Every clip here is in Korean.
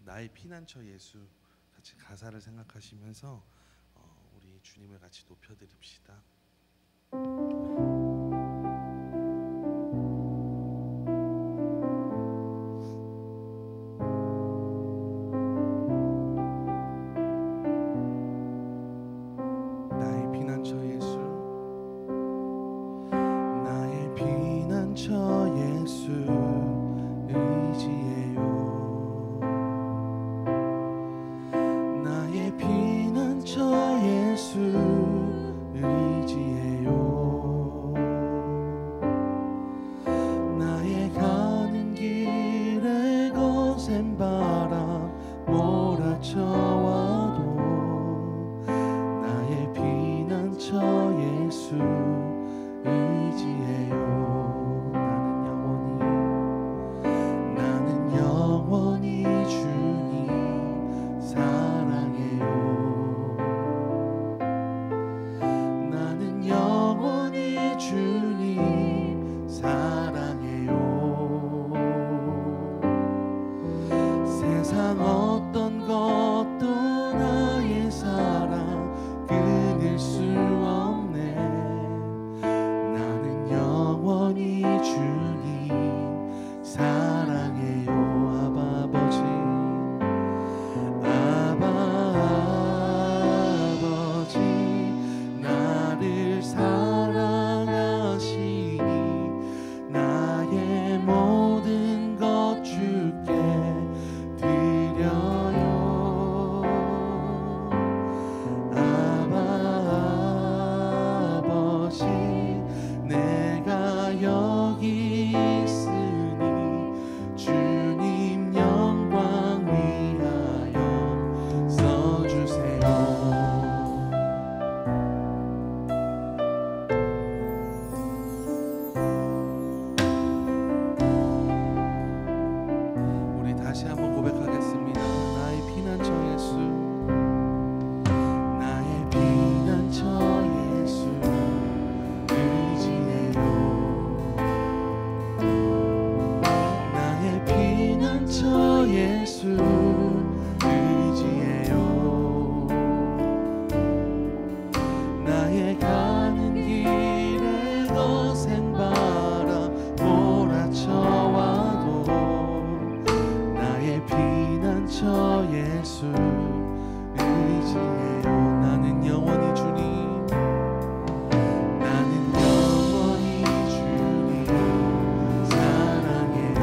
나의 피난처 예수 같이 가사를 생각하시면서 우리 주님을 같이 높여드립시다. 나의 피난처 예수, 나의 피난처 예수 의지해요. 나의 피난처 예수 의지해요. 나의 가는 길에 거센 바람 몰아쳐와도 나의 피난처 예수 의지해요. 나는 영원히 주님 사랑해요. 나는 영원히 주님 사랑해요. 세상 어떤 것도 나의 사랑 끊을 수 없네. 나는 영원히 주님 사랑해요. 아바 아버지, 아바 아버지, 나를 사랑하시니 나의 모든 것 주께 드려요. 아바 아버지, 내가 여기 있으니 주님 영광 위하여 써주세요. 우리 다시 한번 고백하겠습니다. 나의 피난처 예수, 나의 피난처 예수 의지해요. 나의 피난처 예수 의지해요. 나의 가는 길에 거센 바람 몰아쳐와도 나의 피난처 예수 의지해요. 나는 영원히 주님, 나는 영원히 주님 사랑해요.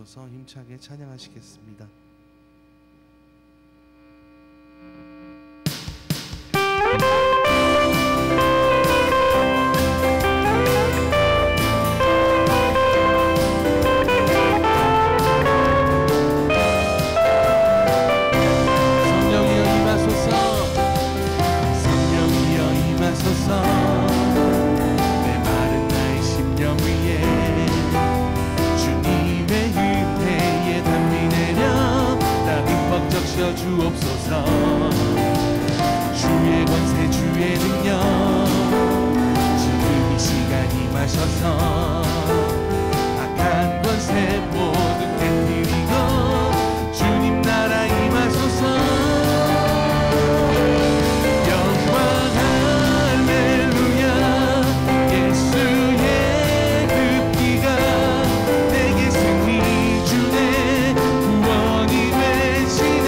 들어서 힘차게 찬양하시겠습니다. 주옵소서. 주의 권세 주의 능력 지금 이 시간 임하셔서 악한 권세 모두 깨뜨리고 주님 나라 임하소서. 영광 할렐루야. 예수의 그 피가 내게 승리 주네 구원이 되시네.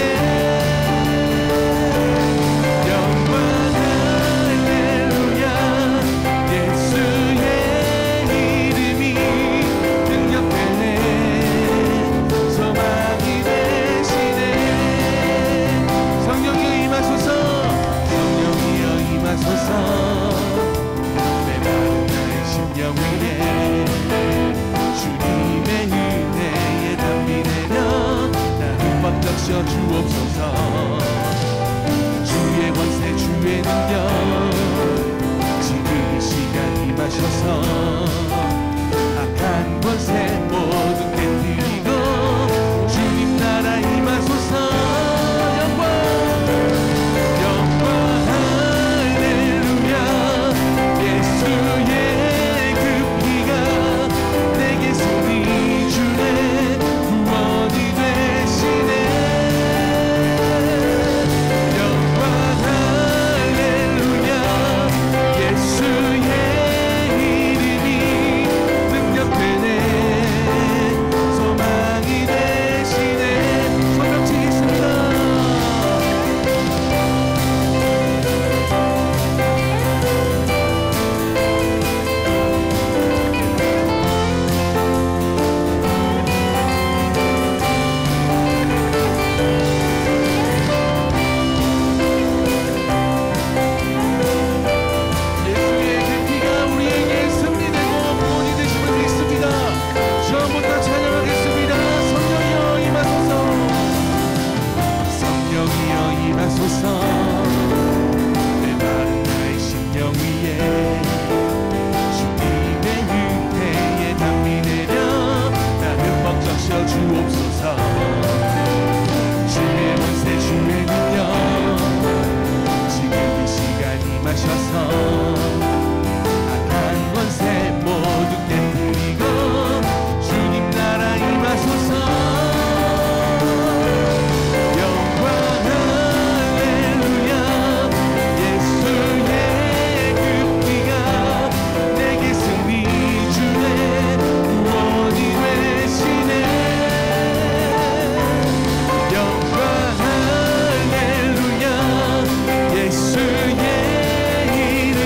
주옵소서. 주의 권세 주의 능력 지금 이 시간 임하셔서 악한 권세 모두 깨뜨리고 주님 나라 임하소서. 영광 할렐루야. 예수의 그 피가 내게 승리 주네 구원이 되시네. 예수의 이름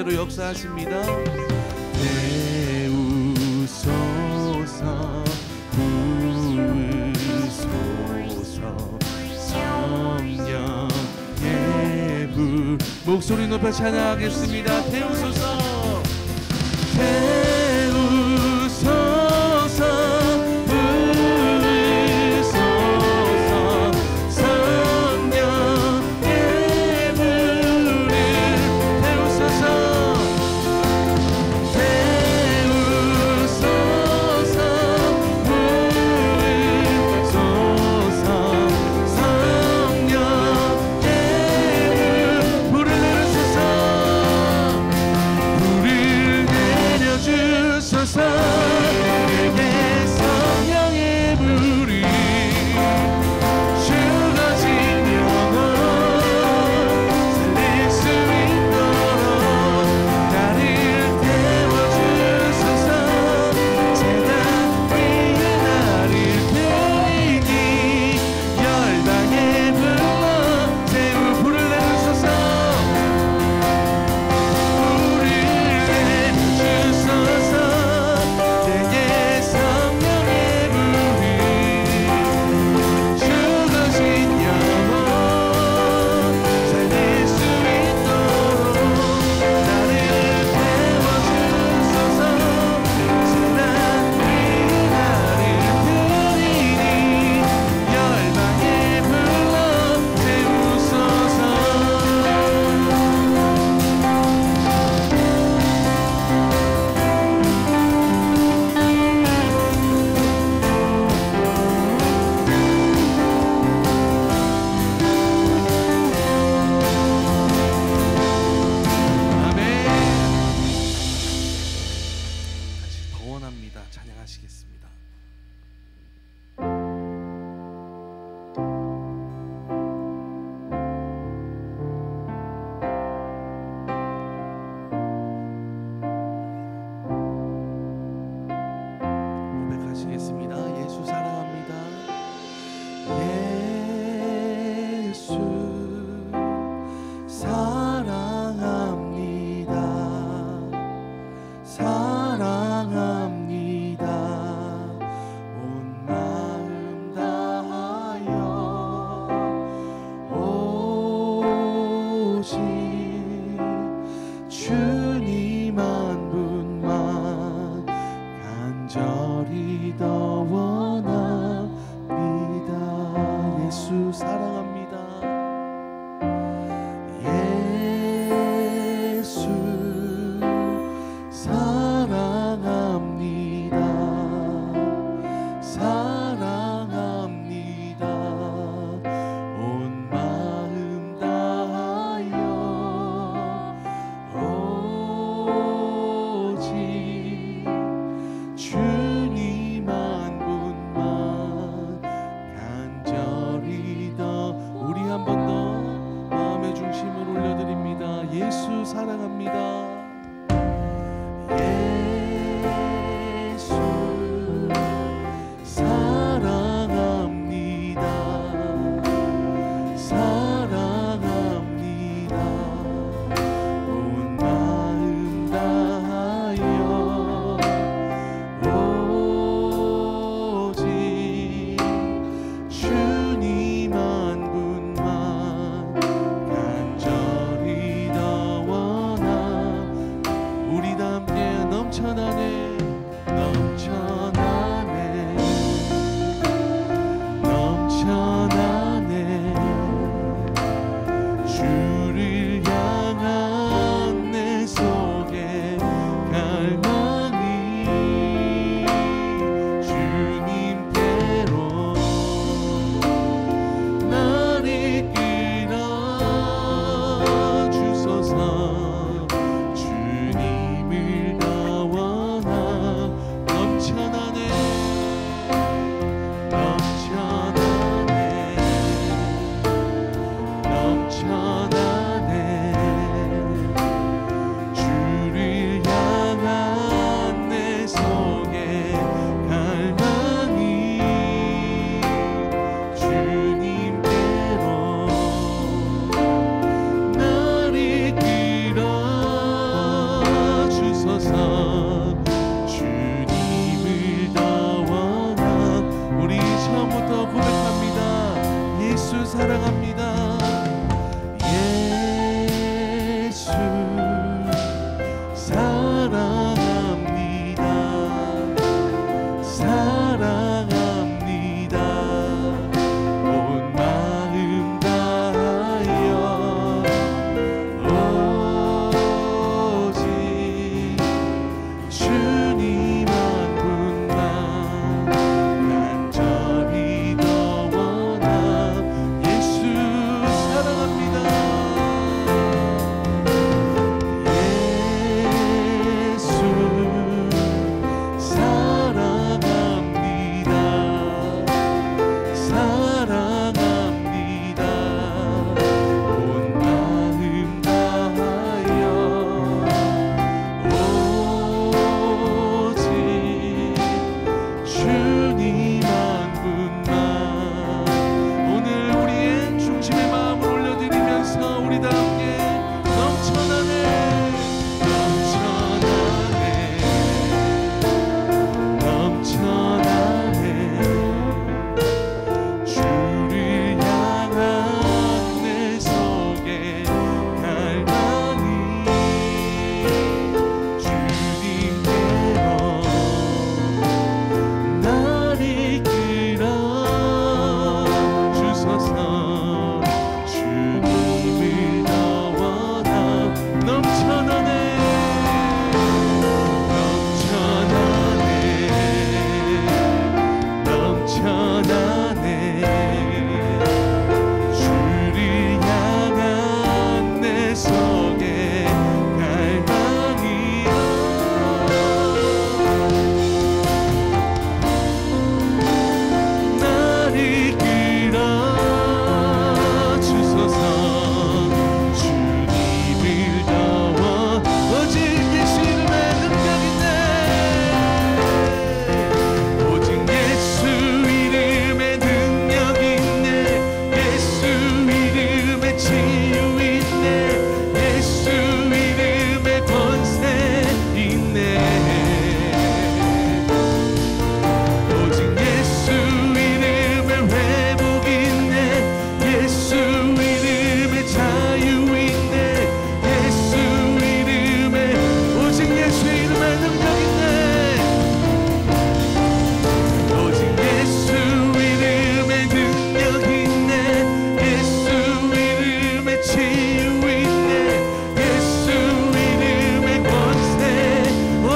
그대로 역사하십니다. 태우소서 부으소서 성령의 불 목소리 높여 찬양하겠습니다. 태우소서 태우소서 부으소서 성령의 불을 태우소서 태우소서 부으소서 성령의 불을 내려주소서 불을 내려주소서 내게 성령의 불이 죽어진 영혼 살릴 수 있도록 나를 태워주소서 재단 위에 나를 펴리니 열방에 불러 태우 불을 내주소서 불을 내주소서 내게 성령의 불이 죽어진 영혼 살릴 수 있도록 나를 태워주소서 재단 위에 나를 펴리니 열방에 불러 태우소서 아멘. 다시 더 원합니다. 찬양하시겠습니다. 고백하시겠습니다. 예수 사랑합니다. 예수 사랑합니다. 사랑합니다. 온 마음 다하여 오직 주님 한 분만 간절히 더 원합니다. 예수 사랑합니다. 예수 사랑합니다. 사랑합니다. 온 마음 다하여 오직 주님 한 분만 간절히 더 우리 한 번 더 마음의 중심을 올려드립니다. 예수 사랑합니다. 예수 사랑합니다. 사랑합니다. 온 마음 다하여 오직 주님 한 분만 간절히 더 원함. 우리 다 함께 넘쳐나네 넘쳐나네 넘쳐나네 주를 향한 내 속에 갈망이 주님께로 날 이끌어 주소서 주님을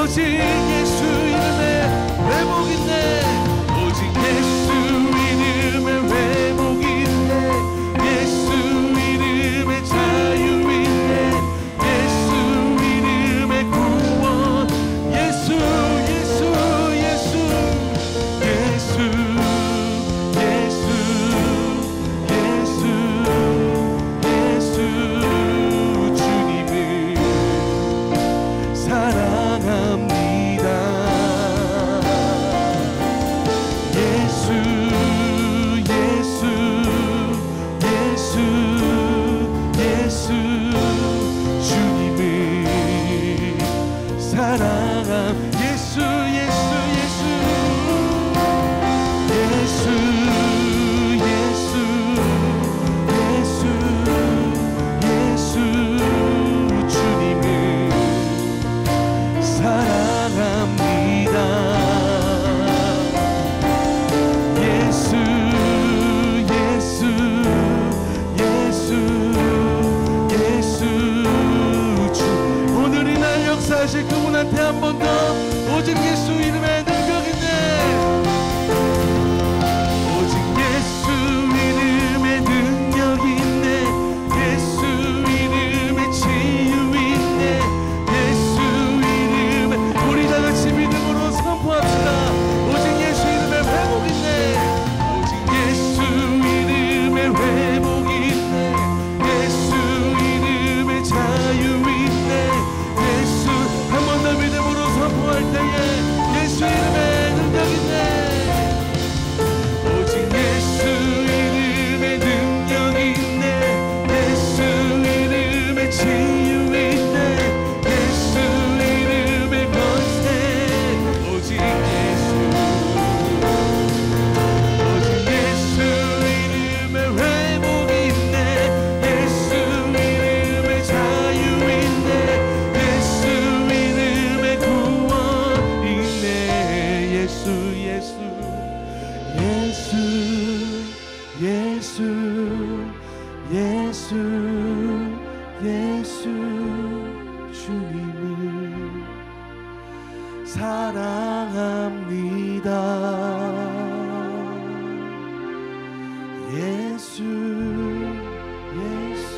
오직 예수 이름에 회복 있네. 오직 예수 이름에 회복 있네. 예수 이름에 자유 있네. 예수 이름에 구원. 예수 예수 예수 예수 예수 예수 예수 주님을 사랑합니다. 예수 예수 예수 예수 주님을 사랑함. 예수 예수 예수 예수 예수 예수 예수 주님을 사랑합니다. 예수 예수 예수 예수 주 오늘 이날 역사하실 그분한테 한 번 더 오직 예수 이름에 능력 있네. 오직 예수 이름에 능력 있네. 예수 이름에 치유 있네. 예수 이름에 우리 다 같이 믿음으로 선포합시다. 오직 예수 이름에 회복 있네. 오직 예수 이름에 회복 있네. 예수 이름에 자유 있네. 예수 한 번 더 믿음으로 선포할 때에 예수 이름에 능력 있네. 오직 예수 이름에 능력 있네. 예수 이름에 치유 있네. 예수 이름에 권세. 오직 예수 오직 예수 이름에 회복 있네. 예수 이름에 자유 있네. 예수 이름에 구원 있네. 예수 예수 예수 예수 예수 예수 주님을 사랑합니다. 예수 예수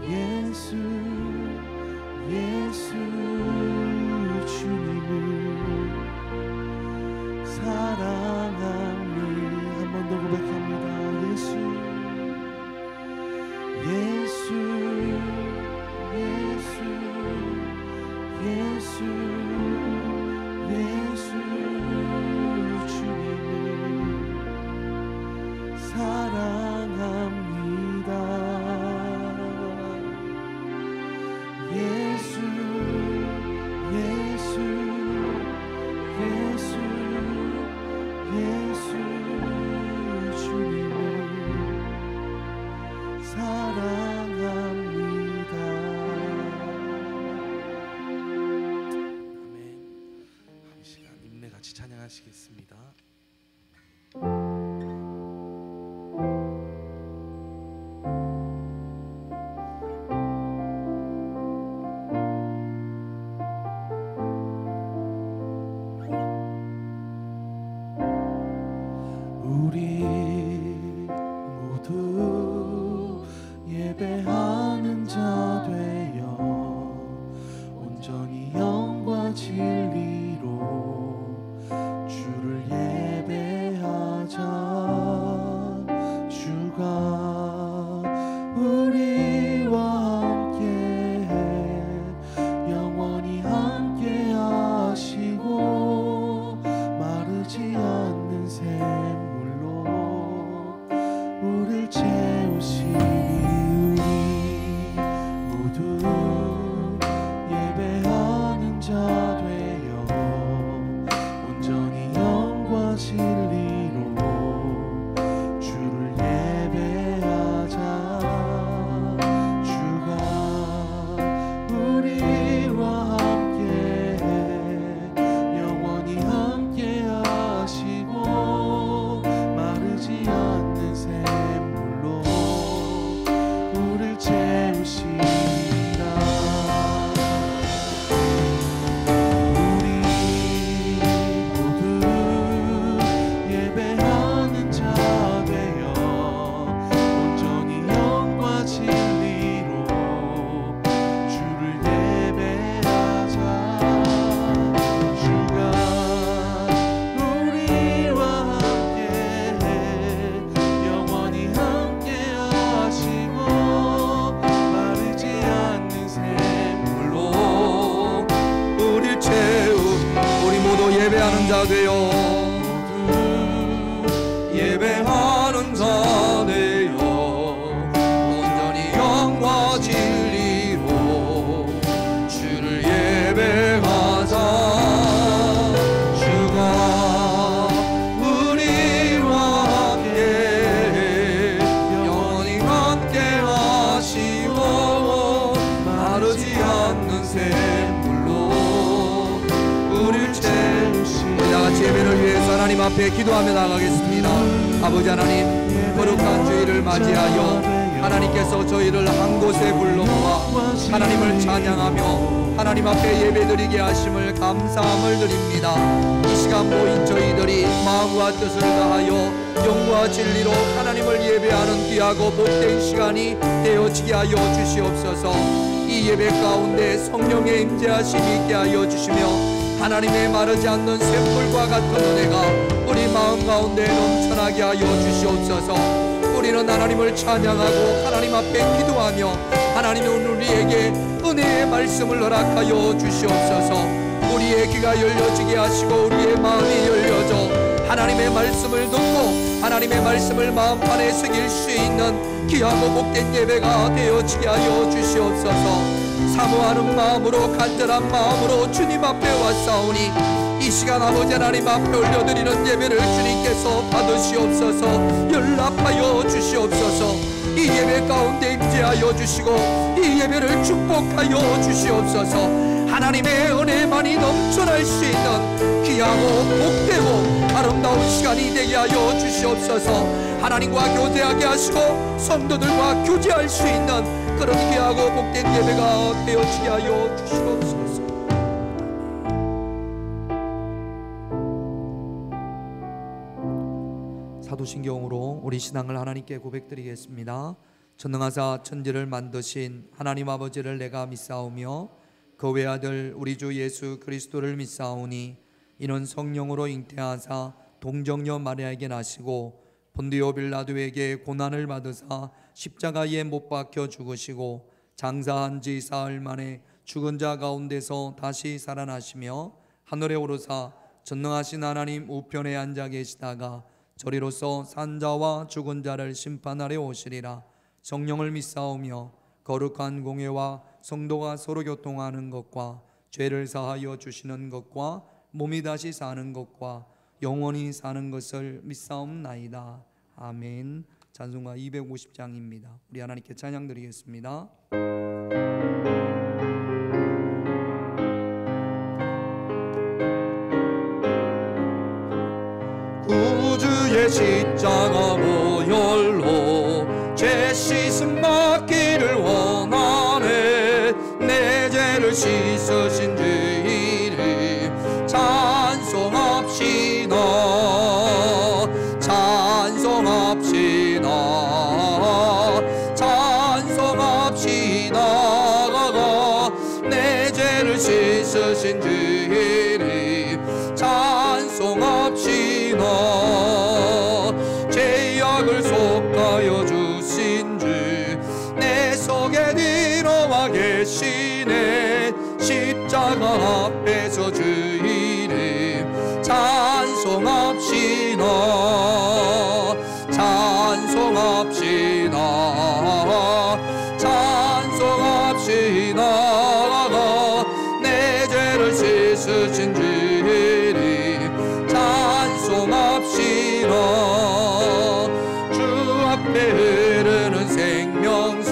예수 예수 주님을 사랑합니다. 한 번 더 고백합니다. 예수 예수 예수 예수 예수 주님을 사랑합니다. 예수 예수 예수 예수 주님을 사랑합니다. 아멘. 이 시간 임내 같이 찬양하시겠습니다. 우리 모두 예배하는 자 되어 온전히 영과 진리로 주를 예배하자. 주가 우리와 함께해 영원히 함께 하시고 마르지 않는 샘물로 우릴 채우시니 우리 모두 예배하는 자 되어 자 되어 예배하는 자 되어 온전히 영과 진리로 주를 예배하자. 주가 우리와 함께 영원히 함께 하시고 마르지 않는 샘물로 우리를 채우시고. 우리 다같이 예배를 위해서 하나님 앞에 기도하며 나가겠습니다. 아버지 하나님, 거룩한 주일을 맞이하여 하나님께서 저희를 한 곳에 불러 모아 하나님을 찬양하며 하나님 앞에 예배드리게 하심을 감사함을 드립니다. 이 시간 모인 저희들이 마음과 뜻을 다하여 영과 진리로 하나님을 예배하는 귀하고 복된 시간이 되어지게 하여 주시옵소서. 이 예배 가운데 성령의 임재하심이 있게 하여 주시며 하나님의 마르지 않는 샘물과 같은 은혜가 우리 마음 가운데 넘쳐나게 하여 주시옵소서. 우리는 하나님을 찬양하고 하나님 앞에 기도하며 하나님은 우리에게 은혜의 말씀을 허락하여 주시옵소서. 우리의 귀가 열려지게 하시고 우리의 마음이 열려져 하나님의 말씀을 듣고 하나님의 말씀을 마음판에 새길 수 있는 귀하고 복된 예배가 되어지게 하여 주시옵소서. 사모하는 마음으로 간절한 마음으로 주님 앞에 왔사오니 이 시간 아버지 하나님 앞에 올려드리는 예배를 주님께서 받으시옵소서. 연락하여 주시옵소서. 이 예배 가운데 임재하여 주시고 이 예배를 축복하여 주시옵소서. 하나님의 은혜만이 넘쳐날 수 있는 귀하고 복되고 아름다운 시간이 되게 하여 주시옵소서. 하나님과 교제하게 하시고 성도들과 교제할 수 있는 그런 귀하고 복된 예배가 되어지게 하여 주시옵소서. 사도신경으로 우리 신앙을 하나님께 고백드리겠습니다. 전능하사 천지를 만드신 하나님 아버지를 내가 믿사오며 그 외아들 우리 주 예수 그리스도를 믿사오니 이는 성령으로 잉태하사 동정녀 마리아에게 나시고 본디오 빌라도에게 고난을 받으사 십자가에 못 박혀 죽으시고 장사한 지 사흘 만에 죽은 자 가운데서 다시 살아나시며 하늘에 오르사 전능하신 하나님 우편에 앉아 계시다가 저리로서 산자와 죽은 자를 심판하려 오시리라. 성령을 믿사오며 거룩한 공회와 성도가 서로 교통하는 것과 죄를 사하여 주시는 것과 몸이 다시 사는 것과 영원히 사는 것을 믿사옵나이다. 아멘. 찬송가 250장입니다. 우리 하나님께 찬양 드리겠습니다. 구주의 십자가 보혈로 죄 씻음 받기를 원하네. 내 죄를 씻으신 주 이름 찬송합시다. 찬송합시다. 찬송합시다. 내 죄를 씻으신 주 이름 찬송합시다. 죄악을 속하여 주신 주 내 속에 들어와 계시네. 십자가 앞에서 주 이름 찬송합시다. 찬송합시다. 찬송합시다. 내 죄를 씻으신 주 이름 찬송합시다. 주 앞에 흐르는 생명수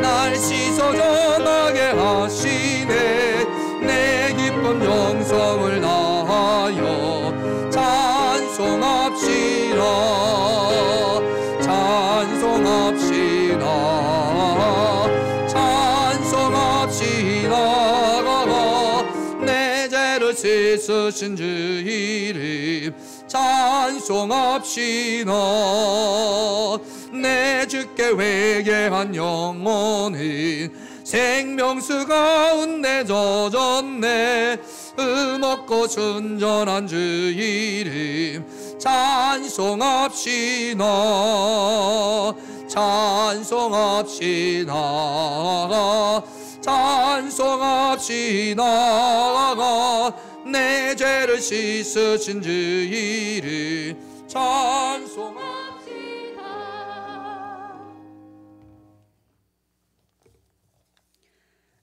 날 씻어 전하게 하시네. 내 기쁜 영성을 다하여 찬송합시다. 찬송합시다. 찬송합시다. 내 죄를 씻으신 주 이름 찬송합시다. 내 주께 회개한 영혼은 생명수 가운데 젖었네. 음없고 순전한 주 이름 찬송합시다. 찬송합시다. 찬송합시다. 내 죄를 씻으신 주이를 찬송합시다.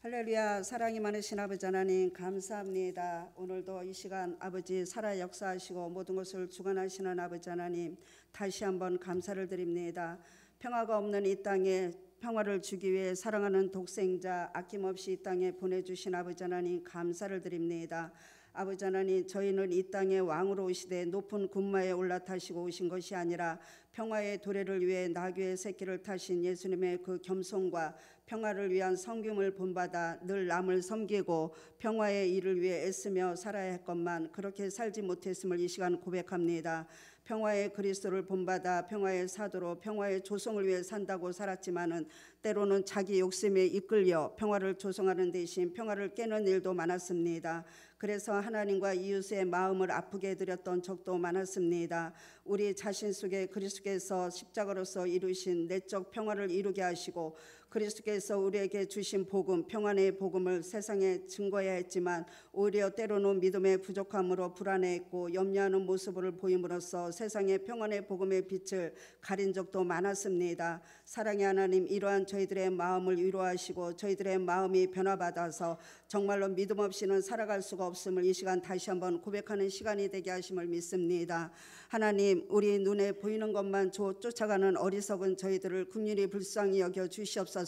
할렐루야. 사랑이 많으신 아버지 하나님 감사합니다. 오늘도 이 시간 아버지 살아 역사하시고 모든 것을 주관하시는 아버지 하나님 다시 한번 감사를 드립니다. 평화가 없는 이 땅에 평화를 주기 위해 사랑하는 독생자 아낌없이 이 땅에 보내주신 아버지 하나님 감사를 드립니다. 아버지 하나님, 저희는 이 땅에 왕으로 오시되 높은 군마에 올라타시고 오신 것이 아니라 평화의 도래를 위해 나귀의 새끼를 타신 예수님의 그 겸손과 평화를 위한 섬김을 본받아 늘 남을 섬기고 평화의 일을 위해 애쓰며 살아야 했건만 그렇게 살지 못했음을 이 시간 고백합니다. 평화의 그리스도를 본받아 평화의 사도로 평화의 조성을 위해 산다고 살았지만은 때로는 자기 욕심에 이끌려 평화를 조성하는 대신 평화를 깨는 일도 많았습니다. 그래서 하나님과 이웃의 마음을 아프게 해드렸던 적도 많았습니다. 우리 자신 속에 그리스도께서 십자가로서 이루신 내적 평화를 이루게 하시고 그리스도께서 우리에게 주신 복음, 평안의 복음을 세상에 증거해야 했지만 오히려 때로는 믿음의 부족함으로 불안해했고 염려하는 모습을 보임으로써 세상의 평안의 복음의 빛을 가린 적도 많았습니다. 사랑의 하나님, 이러한 저희들의 마음을 위로하시고 저희들의 마음이 변화받아서 정말로 믿음 없이는 살아갈 수가 없음을 이 시간 다시 한번 고백하는 시간이 되게 하심을 믿습니다. 하나님, 우리 눈에 보이는 것만 쫓아가는 어리석은 저희들을 긍휼히 불쌍히 여겨 주시옵소서.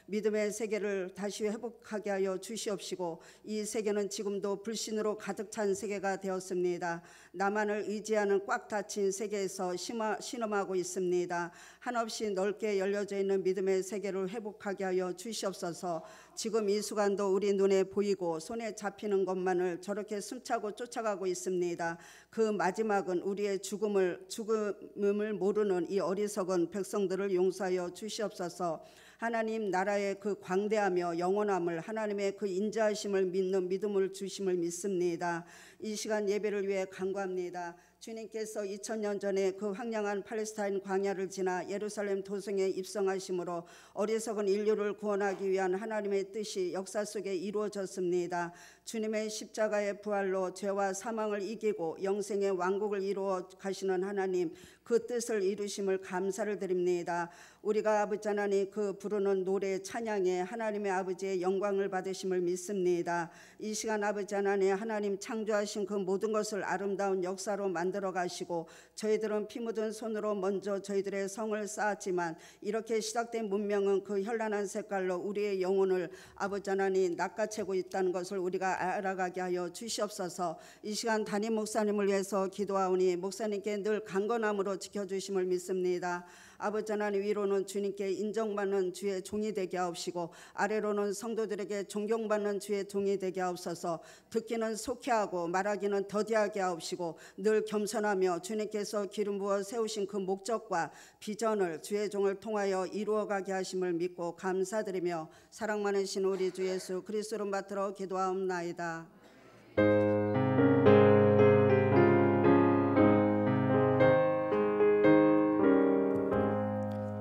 믿음의 세계를 다시 회복하게 하여 주시옵시고 이 세계는 지금도 불신으로 가득 찬 세계가 되었습니다. 나만을 의지하는 꽉 닫힌 세계에서 신음하고 있습니다. 한없이 넓게 열려져 있는 믿음의 세계를 회복하게 하여 주시옵소서. 지금 이 순간도 우리 눈에 보이고 손에 잡히는 것만을 저렇게 숨차고 쫓아가고 있습니다. 그 마지막은 우리의 죽음을 모르는 이 어리석은 백성들을 용서하여 주시옵소서. 하나님 나라의 그 광대하며 영원함을, 하나님의 그 인자하심을 믿는 믿음을 주심을 믿습니다. 이 시간 예배를 위해 간구합니다. 주님께서 2000년 전에 그 황량한 팔레스타인 광야를 지나 예루살렘 도성에 입성하심으로 어리석은 인류를 구원하기 위한 하나님의 뜻이 역사 속에 이루어졌습니다. 주님의 십자가의 부활로 죄와 사망을 이기고 영생의 왕국을 이루어 가시는 하나님, 그 뜻을 이루심을 감사를 드립니다. 우리가 아버지 하나님 그 부르는 노래 찬양에 하나님의 아버지의 영광을 받으심을 믿습니다. 이 시간 아버지 하나님 창조하신 그 모든 것을 아름다운 역사로 만들어 가시고 저희들은 피 묻은 손으로 먼저 저희들의 성을 쌓았지만 이렇게 시작된 문명은 그 현란한 색깔로 우리의 영혼을 아버지 하나님 낚아채고 있다는 것을 우리가 알아가게 하여 주시옵소서. 이 시간 담임 목사님을 위해서 기도하오니 목사님께 늘 강건함으로 지켜주심을 믿습니다. 아버지 하나님, 위로는 주님께 인정받는 주의 종이 되게 하옵시고 아래로는 성도들에게 존경받는 주의 종이 되게 하옵소서. 듣기는 속히하고 말하기는 더디하게 하옵시고 늘 겸손하며 주님께서 기름 부어 세우신 그 목적과 비전을 주의 종을 통하여 이루어가게 하심을 믿고 감사드리며 사랑 많으신 우리 주 예수 그리스도를 받들어 기도하옵나이다.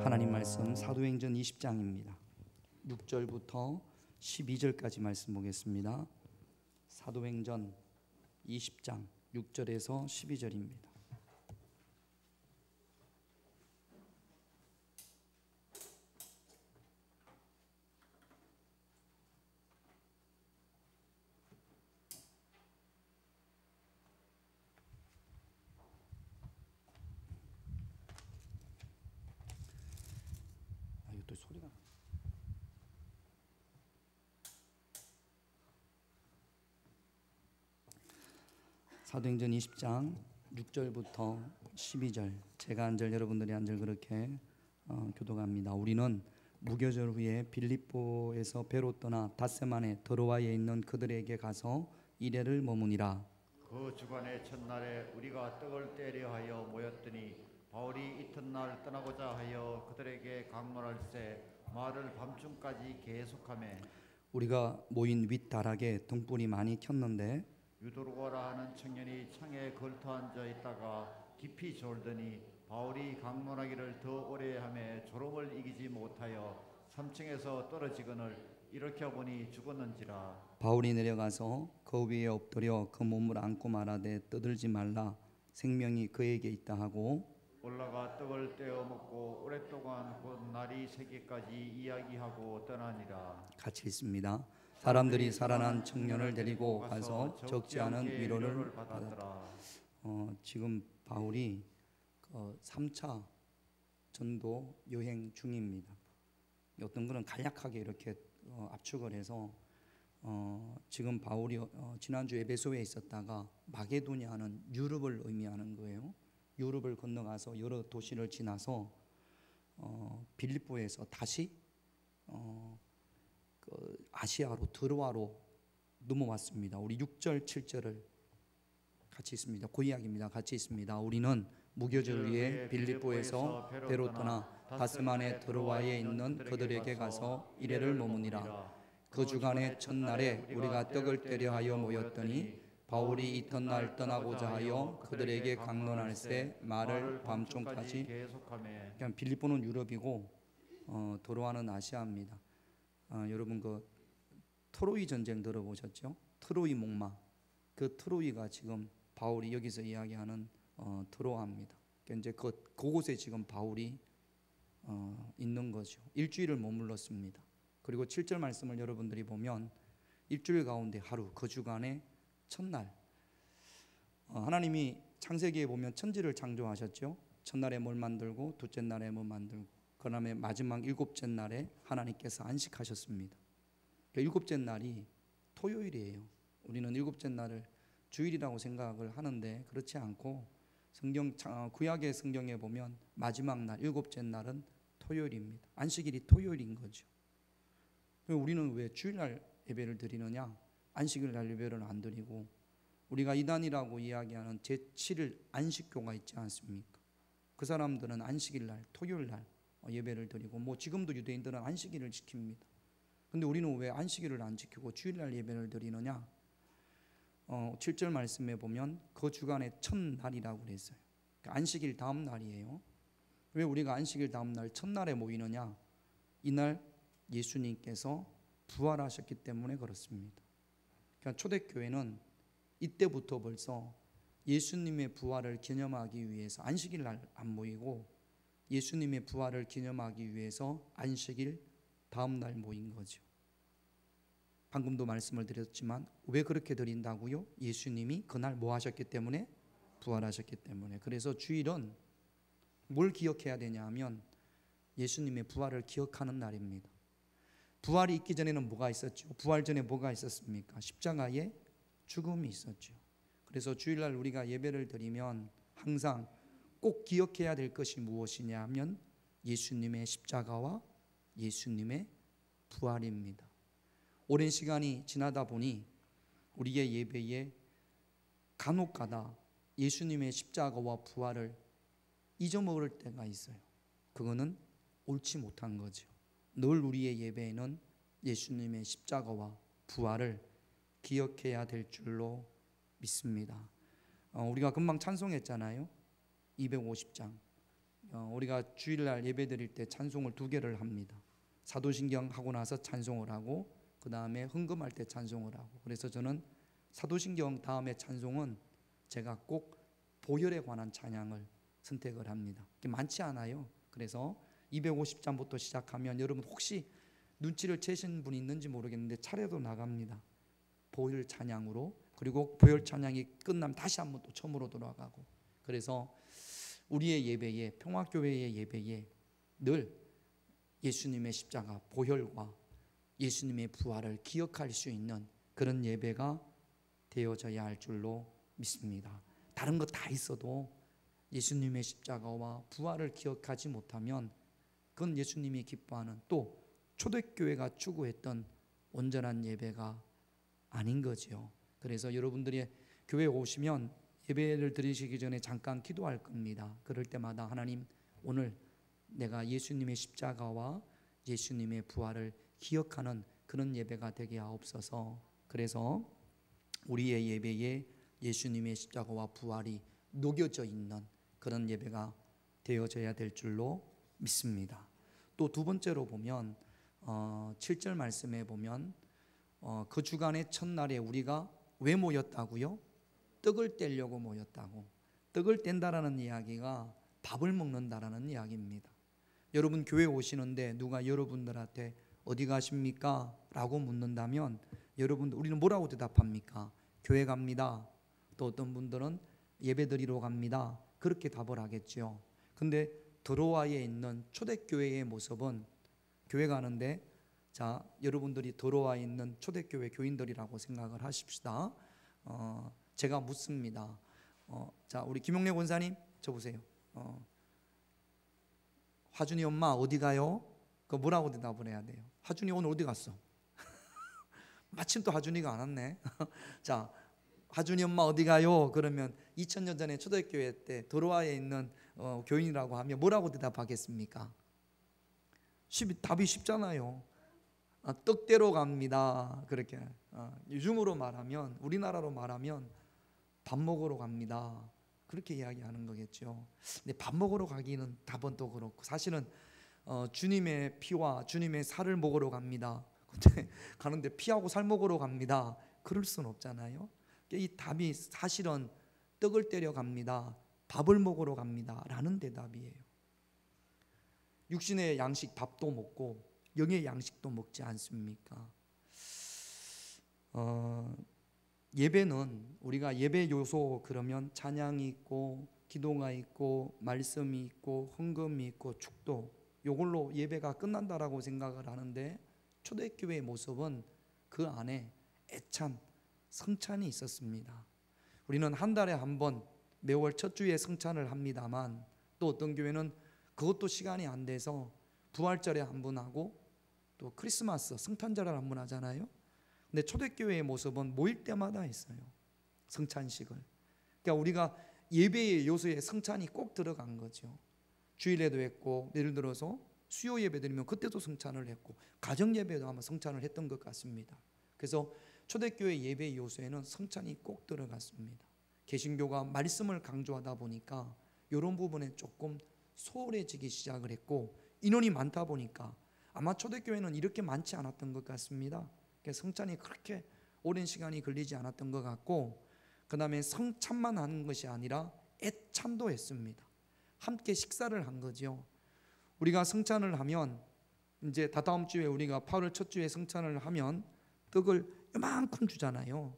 하나님 말씀 사도행전 20장입니다. 6절부터 12절까지 말씀 보겠습니다. 사도행전 20장 6절에서 12절입니다. 또 소리가 사도행전 20장 6절부터 12절 제가 한 절 여러분들이 한 절 그렇게 교독합니다. 우리는 무교절 후에 빌립보에서 배로 떠나 닷새만에 드로아에 있는 그들에게 가서 이레를 머무니라. 그 주간의 첫날에 우리가 떡을 떼려 하여 모였더니 바울이 이튿날 떠나고자 하여 그들에게 강론할세 말을 밤중까지 계속하며 우리가 모인 윗다락에 등불이 많이 켰는데 유도르고라 하는 청년이 창에 걸터 앉아 있다가 깊이 졸더니 바울이 강론하기를 더 오래 하며 졸음을 이기지 못하여 3층에서 떨어지거늘 일으켜 보니 죽었는지라. 바울이 내려가서 그 위에 엎드려 그 몸을 안고 말하되 떠들지 말라 생명이 그에게 있다 하고 올라가 떡을 떼어 먹고 오랫동안 곧 날이 새기까지 이야기하고 떠나니라. 같이 있습니다. 사람들이 살아난 청년을 데리고 가서 적지 않은 위로를 받았더라. 지금 바울이 3차 전도 여행 중입니다. 어떤 그런 간략하게 이렇게 압축을 해서 지금 바울이 지난주 에베소에 있었다가 마게도냐는 유럽을 의미하는 거예요. 유럽을 건너가서 여러 도시를 지나서 빌립보에서 다시 아시아로 드로아로 넘어왔습니다. 우리 6절 7절을 같이 있습니다. 그 이야기입니다. 같이 있습니다. 우리는 무교절 위에 빌립보에서 배로 떠나 다스만의 드로아에 있는 그들에게 가서 이레를 머무니라. 그 주간의 첫날에 우리가 떡을 떼려 하여 모였더니 바울이 이튿날 떠나고자 하여 그들에게 강론할세 말을 밤중까지 계속하며 그냥 빌립보는 유럽이고 드로아는 아시아입니다. 여러분 그 트로이 전쟁 들어보셨죠? 트로이 목마. 그 트로이가 지금 바울이 여기서 이야기하는 트로아입니다. 그러니까 이제 그곳에 지금 바울이 있는 거죠. 일주일을 머물렀습니다. 그리고 7절 말씀을 여러분들이 보면 일주일 가운데 하루 그 주간의 첫날 하나님이 창세기에 보면 천지를 창조하셨죠. 첫날에 뭘 만들고 둘째 날에 뭘 만들고 그 다음에 마지막 일곱째 날에 하나님께서 안식하셨습니다. 그러니까 일곱째 날이 토요일이에요. 우리는 일곱째 날을 주일이라고 생각을 하는데 그렇지 않고 구약의 성경에 보면 마지막 날 일곱째 날은 토요일입니다. 안식일이 토요일인 거죠. 우리는 왜 주일날 예배를 드리느냐? 안식일 날 예배를 안 드리고 우리가 이단이라고 이야기하는 제7일 안식교가 있지 않습니까? 그 사람들은 안식일 날 토요일 날 예배를 드리고 지금도 유대인들은 안식일을 지킵니다. 근데 우리는 왜 안식일을 안 지키고 주일날 예배를 드리느냐? 7절 말씀에 보면 그 주간의 첫날이라고 그랬어요. 그러니까 안식일 다음 날이에요. 왜 우리가 안식일 다음 날 첫날에 모이느냐? 이날 예수님께서 부활하셨기 때문에 그렇습니다. 그러니까 초대교회는 이때부터 벌써 예수님의 부활을 기념하기 위해서 안식일 날 안 모이고 예수님의 부활을 기념하기 위해서 안식일 다음 날 모인 거죠. 방금도 말씀을 드렸지만 왜 그렇게 드린다고요? 예수님이 그날 뭐 하셨기 때문에? 부활하셨기 때문에. 그래서 주일은 뭘 기억해야 되냐 하면 예수님의 부활을 기억하는 날입니다. 부활이 있기 전에는 뭐가 있었죠? 부활 전에 뭐가 있었습니까? 십자가의 죽음이 있었죠. 그래서 주일날 우리가 예배를 드리면 항상 꼭 기억해야 될 것이 무엇이냐 하면 예수님의 십자가와 예수님의 부활입니다. 오랜 시간이 지나다 보니 우리의 예배에 간혹가다 예수님의 십자가와 부활을 잊어먹을 때가 있어요. 그거는 옳지 못한 거죠. 늘 우리의 예배에는 예수님의 십자가와 부활을 기억해야 될 줄로 믿습니다. 우리가 금방 찬송했잖아요. 250장. 우리가 주일날 예배 드릴 때 찬송을 2개를 합니다. 사도신경 하고 나서 찬송을 하고 그 다음에 헌금할 때 찬송을 하고. 그래서 저는 사도신경 다음에 찬송은 제가 꼭 보혈에 관한 찬양을 선택을 합니다. 많지 않아요. 그래서 250장부터 시작하면 여러분 혹시 눈치를 채신 분이 있는지 모르겠는데 차례도 나갑니다. 보혈 찬양으로. 그리고 보혈 찬양이 끝나면 다시 한번 또 처음으로 돌아가고. 그래서 우리의 예배에, 평화교회의 예배에 늘 예수님의 십자가, 보혈과 예수님의 부활을 기억할 수 있는 그런 예배가 되어져야 할 줄로 믿습니다. 다른 거 다 있어도 예수님의 십자가와 부활을 기억하지 못하면 그건 예수님이 기뻐하는 또 초대교회가 추구했던 온전한 예배가 아닌 거지요. 그래서 여러분들이 교회에 오시면 예배를 드리시기 전에 잠깐 기도할 겁니다. 그럴 때마다 하나님, 오늘 내가 예수님의 십자가와 예수님의 부활을 기억하는 그런 예배가 되게 하옵소서. 그래서 우리의 예배에 예수님의 십자가와 부활이 녹여져 있는 그런 예배가 되어져야 될 줄로 믿습니다. 또 두 번째로 보면 7절 말씀에 보면 그 주간의 첫날에 우리가 왜 모였다고요? 떡을 떼려고 모였다고. 떡을 뗀다라는 이야기가 밥을 먹는다라는 이야기입니다. 여러분 교회 오시는데 누가 여러분들한테 어디 가십니까? 라고 묻는다면 여러분들 우리는 뭐라고 대답합니까? 교회 갑니다. 또 어떤 분들은 예배드리러 갑니다. 그렇게 답을 하겠죠. 근데 드로아에 있는 초대교회의 모습은 교회 가는데 자 여러분들이 드로아에 있는 초대교회 교인들이라고 생각을 하십시다. 제가 묻습니다. 자 우리 김용래 권사님 저 보세요. 화준이 엄마 어디 가요? 그 뭐라고 대답을 해야 돼요? 화준이 오늘 어디 갔어? 마침 또 화준이가 안 왔네. 자 화준이 엄마 어디 가요? 그러면 2000년 전에 초대교회 때 드로아에 있는 교인이라고 하면 뭐라고 대답하겠습니까? 답이 쉽잖아요. 떡대로 갑니다. 그렇게 요즘으로 말하면 우리나라로 말하면 밥 먹으러 갑니다. 그렇게 이야기하는 거겠죠. 근데 밥 먹으러 가기는 답은 또 그렇고 사실은 주님의 피와 주님의 살을 먹으러 갑니다. 근데 가는데 피하고 살 먹으러 갑니다. 그럴 수는 없잖아요. 이 답이 사실은 떡을 떼려 갑니다. 밥을 먹으러 갑니다. 라는 대답이에요. 육신의 양식 밥도 먹고 영의 양식도 먹지 않습니까? 예배는 우리가 예배 요소 그러면 찬양이 있고 기도가 있고 말씀이 있고 헌금이 있고 축도 요걸로 예배가 끝난다라고 생각을 하는데 초대교회의 모습은 그 안에 애찬 성찬이 있었습니다. 우리는 한 달에 한 번 매월 첫 주에 성찬을 합니다만 또 어떤 교회는 그것도 시간이 안 돼서 부활절에 한 번 하고 또 크리스마스 성탄절에 한 번 하잖아요. 근데 초대교회의 모습은 모일 때마다 있어요. 성찬식을. 그러니까 우리가 예배의 요소에 성찬이 꼭 들어간 거죠. 주일에도 했고 예를 들어서 수요 예배 드리면 그때도 성찬을 했고 가정 예배도 아마 성찬을 했던 것 같습니다. 그래서 초대교회 예배 요소에는 성찬이 꼭 들어갔습니다. 개신교가 말씀을 강조하다 보니까 이런 부분에 조금 소홀해지기 시작을 했고 인원이 많다 보니까 아마 초대교회는 이렇게 많지 않았던 것 같습니다. 성찬이 그렇게 오랜 시간이 걸리지 않았던 것 같고 그 다음에 성찬만 하는 것이 아니라 애찬도 했습니다. 함께 식사를 한 거죠. 우리가 성찬을 하면 이제 다다음 주에 우리가 8월 첫 주에 성찬을 하면 떡을 이만큼 주잖아요.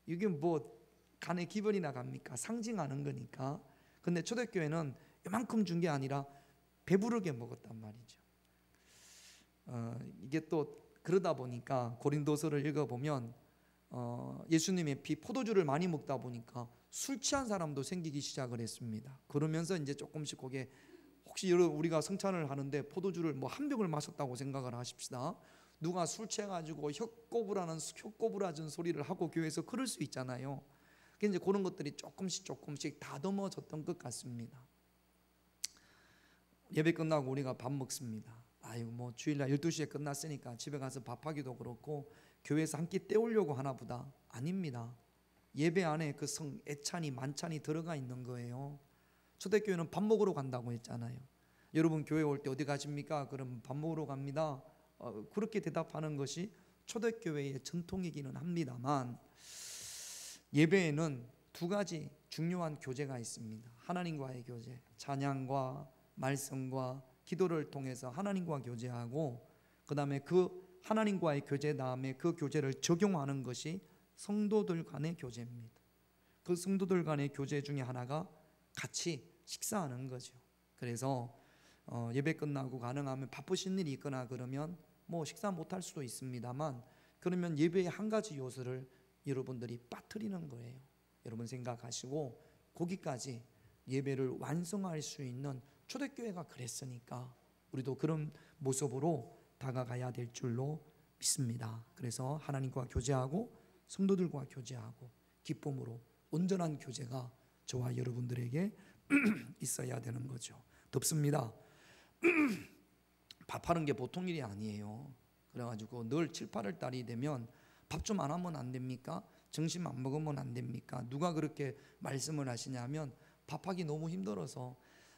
이게 뭐 간의 기별이 나갑니까? 상징하는 거니까. 근데 초대교회는 이만큼 준 게 아니라 배부르게 먹었단 말이죠. 이게 또 그러다 보니까 고린도서를 읽어보면 예수님의 피 포도주를 많이 먹다 보니까 술 취한 사람도 생기기 시작을 했습니다. 그러면서 이제 조금씩 거기에 혹시 우리가 성찬을 하는데 포도주를 뭐 한 병을 마셨다고 생각을 하십시다. 누가 술 취해가지고 혀꼬부라진 소리를 하고 교회에서 그럴 수 있잖아요. 이제 그런 것들이 조금씩 다듬어졌던 것 같습니다. 예배 끝나고 우리가 밥 먹습니다. 아유 뭐 주일날 12시에 끝났으니까 집에 가서 밥하기도 그렇고 교회에서 한 끼 때우려고 하나 보다. 아닙니다. 예배 안에 그 애찬이 만찬이 들어가 있는 거예요. 초대교회는 밥 먹으러 간다고 했잖아요. 여러분 교회 올 때 어디 가십니까? 그럼 밥 먹으러 갑니다. 그렇게 대답하는 것이 초대교회의 전통이기는 합니다만 예배에는 두 가지 중요한 교제가 있습니다. 하나님과의 교제, 찬양과 말씀과 기도를 통해서 하나님과 교제하고 그 다음에 그 하나님과의 교제 다음에 그 교제를 적용하는 것이 성도들 간의 교제입니다. 그 성도들 간의 교제 중에 하나가 같이 식사하는 거죠. 그래서 예배 끝나고 가능하면 바쁘신 일이 있거나 그러면 뭐 식사 못할 수도 있습니다만 그러면 예배의 한 가지 요소를 여러분들이 빠뜨리는 거예요. 여러분 생각하시고 거기까지 예배를 완성할 수 있는 초대교회가 그랬으니까 우리도 그런 모습으로 다가가야 될 줄로 믿습니다. 그래서 하나님과 교제하고 성도들과 교제하고 기쁨으로 온전한 교제가 저와 여러분들에게 있어야 되는 거죠. 덥습니다. 밥하는 게 보통 일이 아니에요. 그래가지고 늘 7, 8월 달이 되면 밥 좀 안 하면 안 됩니까? 점심 안 먹으면 안 됩니까? 누가 그렇게 말씀을 하시냐면 밥하기 너무 힘들어서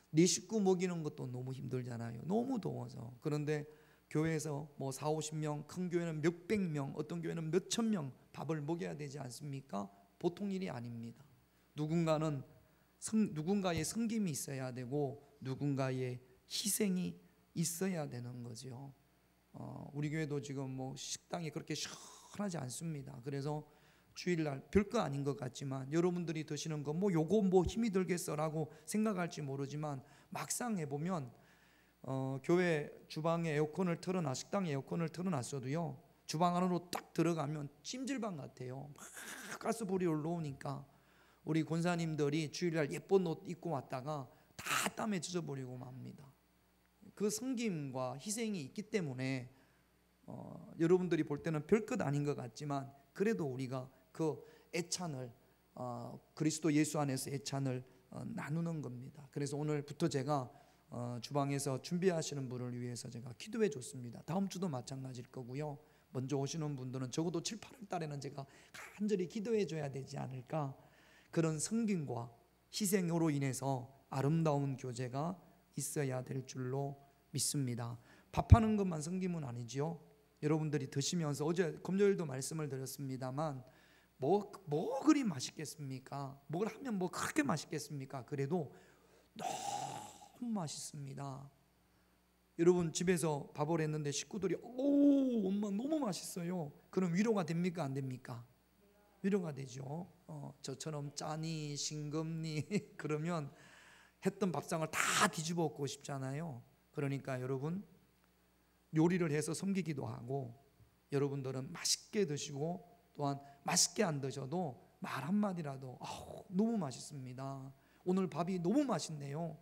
내 식구 먹이는 것도 너무 힘들잖아요. 너무 더워서. 그런데 교회에서 뭐 4, 50명, 큰 교회는 몇백 명, 어떤 교회는 몇천 명 밥을 먹여야 되지 않습니까? 보통 일이 아닙니다. 누군가의 섬김이 있어야 되고 누군가의 희생이 있어야 되는 거죠. 우리 교회도 지금 뭐 식당이 그렇게 시원하지 않습니다. 그래서 주일날 별거 아닌 것 같지만 여러분들이 드시는 거 뭐 요거 뭐 힘이 들겠어라고 생각할지 모르지만 막상 해보면 교회 주방에 에어컨을 틀어놔, 식당에 에어컨을 틀어놨어도요, 주방 안으로 딱 들어가면 찜질방 같아요. 막 가스불이 올라오니까 우리 권사님들이 주일날 예쁜 옷 입고 왔다가 다 땀에 젖어버리고 맙니다. 그 섬김과 희생이 있기 때문에 여러분들이 볼 때는 별것 아닌 것 같지만 그래도 우리가 그 애찬을 그리스도 예수 안에서 애찬을 나누는 겁니다. 그래서 오늘부터 제가 주방에서 준비하시는 분을 위해서 제가 기도해 줬습니다. 다음 주도 마찬가지일 거고요. 먼저 오시는 분들은 적어도 7, 8월 달에는 제가 간절히 기도해 줘야 되지 않을까. 그런 섬김과 희생으로 인해서 아름다운 교제가 있어야 될 줄로 믿습니다. 밥하는 것만 섬김은 아니지요. 여러분들이 드시면서 어제 금요일도 말씀을 드렸습니다만 뭐 그리 맛있겠습니까? 뭘 하면 뭐 그렇게 맛있겠습니까? 그래도 너무 맛있습니다. 여러분 집에서 밥을 했는데 식구들이 오 엄마 너무 맛있어요. 그럼 위로가 됩니까? 안 됩니까? 위로가 되죠. 저처럼 짜니 싱겁니 그러면 했던 밥상을 다 뒤집어 엎고 싶잖아요. 그러니까 여러분 요리를 해서 섬기기도 하고 여러분들은 맛있게 드시고 또한 맛있게 안 드셔도 말 한마디라도 너무 맛있습니다. 오늘 밥이 너무 맛있네요.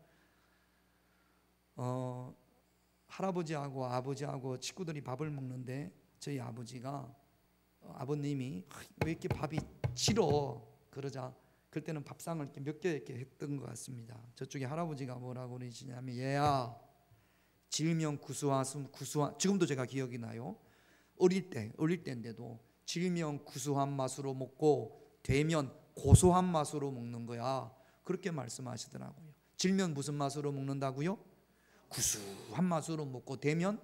할아버지하고 아버지하고 친구들이 밥을 먹는데 저희 아버지가 아버님이 왜 이렇게 밥이 질어 그러자 그때는 밥상을 이렇게 몇 개 이렇게 했던 것 같습니다. 저쪽에 할아버지가 뭐라고 그러시냐면 얘야 질면 구수한 지금도 제가 기억이 나요. 어릴 때인데도 질면 구수한 맛으로 먹고 되면 고소한 맛으로 먹는 거야. 그렇게 말씀하시더라고요. 질면 무슨 맛으로 먹는다고요? 구수한 맛으로 먹고 되면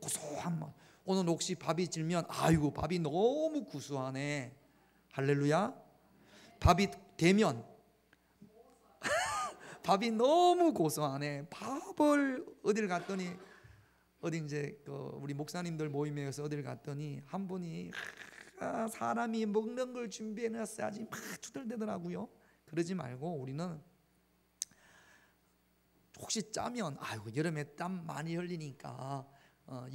고소한 맛. 오늘 혹시 밥이 질면 아이고 밥이 너무 구수하네. 할렐루야. 밥이 되면 밥이 너무 고소하네. 밥을 어딜 갔더니 어디 이제 우리 목사님들 모임에서 어딜 갔더니 한 분이 사람이 먹는 걸 준비해놨어야지 막 투덜대더라고요. 그러지 말고 우리는 혹시 짜면 아이고 여름에 땀 많이 흘리니까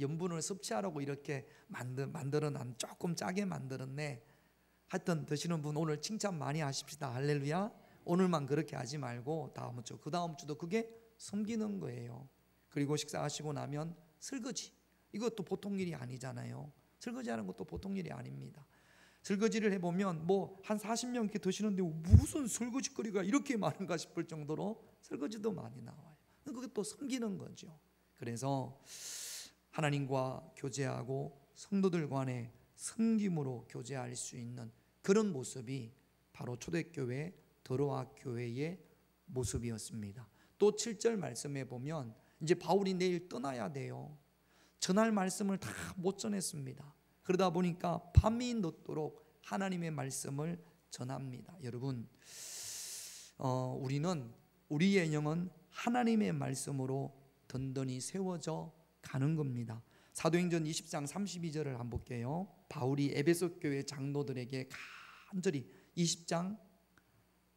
염분을 섭취하라고 이렇게 만들어 난 조금 짜게 만들었네. 하여튼 드시는 분 오늘 칭찬 많이 하십시다. 할렐루야. 오늘만 그렇게 하지 말고 다음 주 그 다음 주도 그게 섬기는 거예요. 그리고 식사하시고 나면 설거지, 이것도 보통 일이 아니잖아요. 설거지하는 것도 보통 일이 아닙니다. 설거지를 해보면 뭐 한 40명 이렇게 드시는데 무슨 설거지거리가 이렇게 많은가 싶을 정도로 설거지도 많이 나와요. 그게 또 섬기는 거죠. 그래서 하나님과 교제하고 성도들 간의 섬김으로 교제할 수 있는 그런 모습이 바로 초대교회 더로아 교회의 모습이었습니다. 또 7절 말씀에 보면 이제 바울이 내일 떠나야 돼요. 전할 말씀을 다 못 전했습니다. 그러다 보니까 밤이 늦도록 하나님의 말씀을 전합니다. 여러분, 우리는 우리의 영은 하나님의 말씀으로 든든히 세워져 가는 겁니다. 사도행전 20장 32절을 한번 볼게요. 바울이 에베소 교회 장로들에게 간절히 20장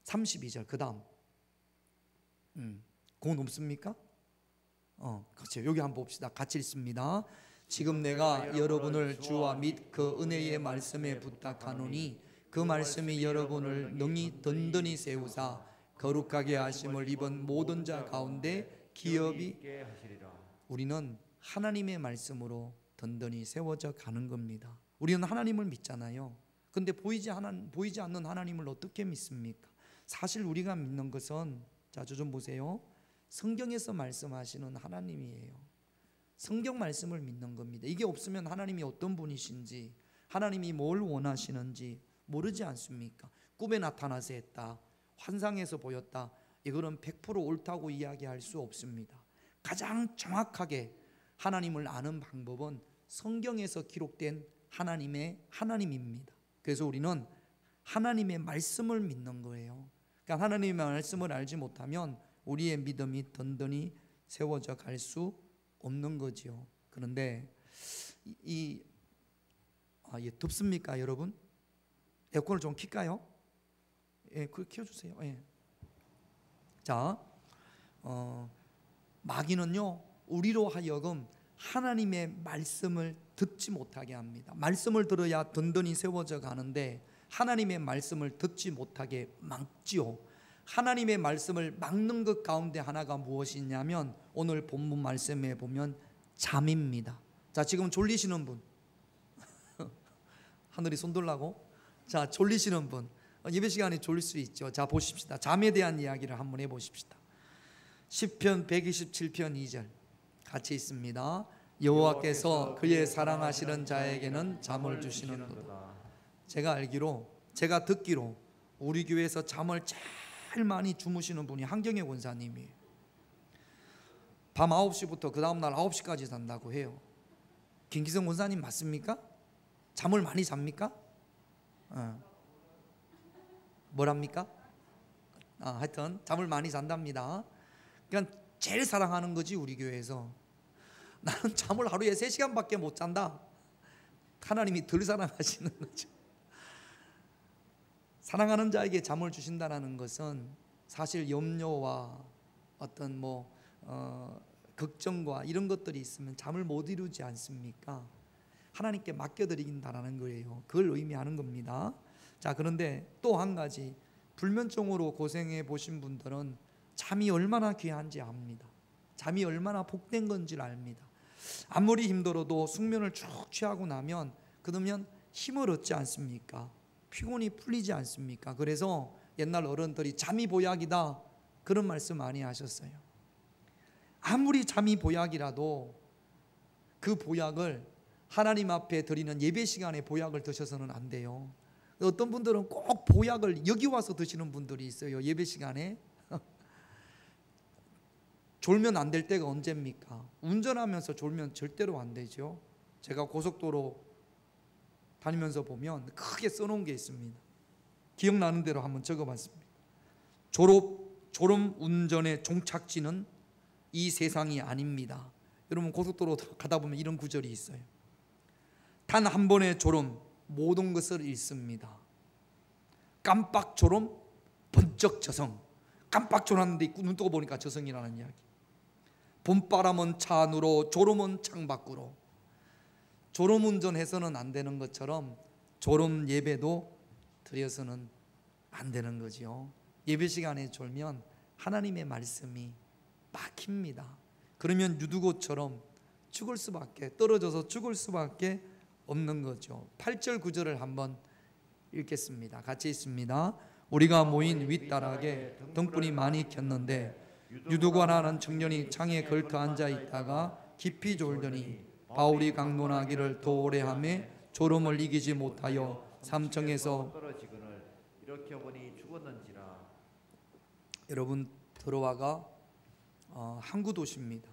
32절 그 다음 그건 없습니까? 그렇죠. 여기 한번 봅시다. 같이 읽습니다. 지금 내가 여러분을 주와 및 그 은혜의 말씀에 부탁하노니 그 말씀이 여러분을 능히 든든히 세우사 거룩하게 하심을 입은 모든 자 가운데 기업이 우리는 하나님의 말씀으로 든든히 세워져 가는 겁니다. 우리는 하나님을 믿잖아요. 근데 보이지 않는 하나님을 어떻게 믿습니까? 사실 우리가 믿는 것은 자, 저 좀 보세요. 성경에서 말씀하시는 하나님이에요. 성경 말씀을 믿는 겁니다. 이게 없으면 하나님이 어떤 분이신지, 하나님이 뭘 원하시는지 모르지 않습니까? 꿈에 나타나서 했다, 환상에서 보였다, 이거는 100% 옳다고 이야기할 수 없습니다. 가장 정확하게 하나님을 아는 방법은 성경에서 기록된 하나님입니다. 그래서 우리는 하나님의 말씀을 믿는 거예요. 그러니까 하나님의 말씀을 알지 못하면 우리의 믿음이 든든히 세워져 갈 수 없는 거지요. 그런데 덥습니까, 여러분? 에어컨을 좀 킬까요? 예, 그걸 켜주세요. 예. 자, 마귀는요, 우리로 하여금 하나님의 말씀을 듣지 못하게 합니다. 말씀을 들어야 든든히 세워져 가는데 하나님의 말씀을 듣지 못하게 막지요. 하나님의 말씀을 막는 것 가운데 하나가 무엇이냐면 오늘 본문 말씀에 보면 잠입니다. 자, 지금 졸리시는 분 하늘이 손 들라고? 자, 졸리시는 분, 예배 시간에 졸릴 수 있죠. 자, 보십시다. 잠에 대한 이야기를 한번 해보십시다. 시편 127편 2절 같이 있습니다. 여호와께서 그의 사랑하시는 자에게는 잠을 주시는도다. 제가 듣기로 우리 교회에서 잠을 제일 많이 주무시는 분이 한경애 권사님이에요. 밤 9시부터 그 다음날 9시까지 잔다고 해요. 김기성 권사님 맞습니까? 잠을 많이 잡니까? 뭐랍니까? 하여튼 잠을 많이 잔답니다. 그러니까 제일 사랑하는 거지 우리 교회에서. 나는 잠을 하루에 3시간밖에 못 잔다. 하나님이 덜 사랑하시는 거죠. 사랑하는 자에게 잠을 주신다는 것은 사실 염려와 어떤 걱정과 이런 것들이 있으면 잠을 못 이루지 않습니까? 하나님께 맡겨드린다는 거예요. 그걸 의미하는 겁니다. 자, 그런데 또 한 가지, 불면증으로 고생해 보신 분들은 잠이 얼마나 귀한지 압니다. 잠이 얼마나 복된 건지를 압니다. 아무리 힘들어도 숙면을 쭉 취하고 나면 그러면 힘을 얻지 않습니까? 피곤이 풀리지 않습니까? 그래서 옛날 어른들이 잠이 보약이다 그런 말씀 많이 하셨어요. 아무리 잠이 보약이라도 그 보약을 하나님 앞에 드리는 예배 시간에 보약을 드셔서는 안 돼요. 어떤 분들은 꼭 보약을 여기 와서 드시는 분들이 있어요. 예배 시간에 졸면 안 될 때가 언제입니까? 운전하면서 졸면 절대로 안 되죠. 제가 고속도로 다니면서 보면 크게 써놓은 게 있습니다. 기억나는 대로 한번 적어봤습니다. 졸음 운전의 종착지는 이 세상이 아닙니다. 여러분 고속도로 가다 보면 이런 구절이 있어요. 단 한 번의 졸음 모든 것을 잃습니다. 깜빡 졸음 번쩍 저성. 깜빡 졸았는데 눈 뜨고 보니까 저성이라는 이야기. 봄바람은 차 안으로 졸음은 창 밖으로. 졸음 운전해서는 안 되는 것처럼 졸음 예배도 드려서는 안 되는 거지요. 예배 시간에 졸면 하나님의 말씀이 막힙니다. 그러면 유두고처럼 죽을 수밖에, 떨어져서 죽을 수밖에 없는 거죠. 8절 9절을 한번 읽겠습니다. 같이 있습니다. 우리가 모인 윗다락에 등불이 많이 켰는데 유두관하는 청년이 창에 걸터 앉아 있다가 깊이 졸더니 바울이 강론하기를 더 오래 하매 졸음을 이기지 못하여 삼청에서 떨어지거늘 이렇게 보니 죽었는지라. 여러분, 드로아가 항구 도시입니다.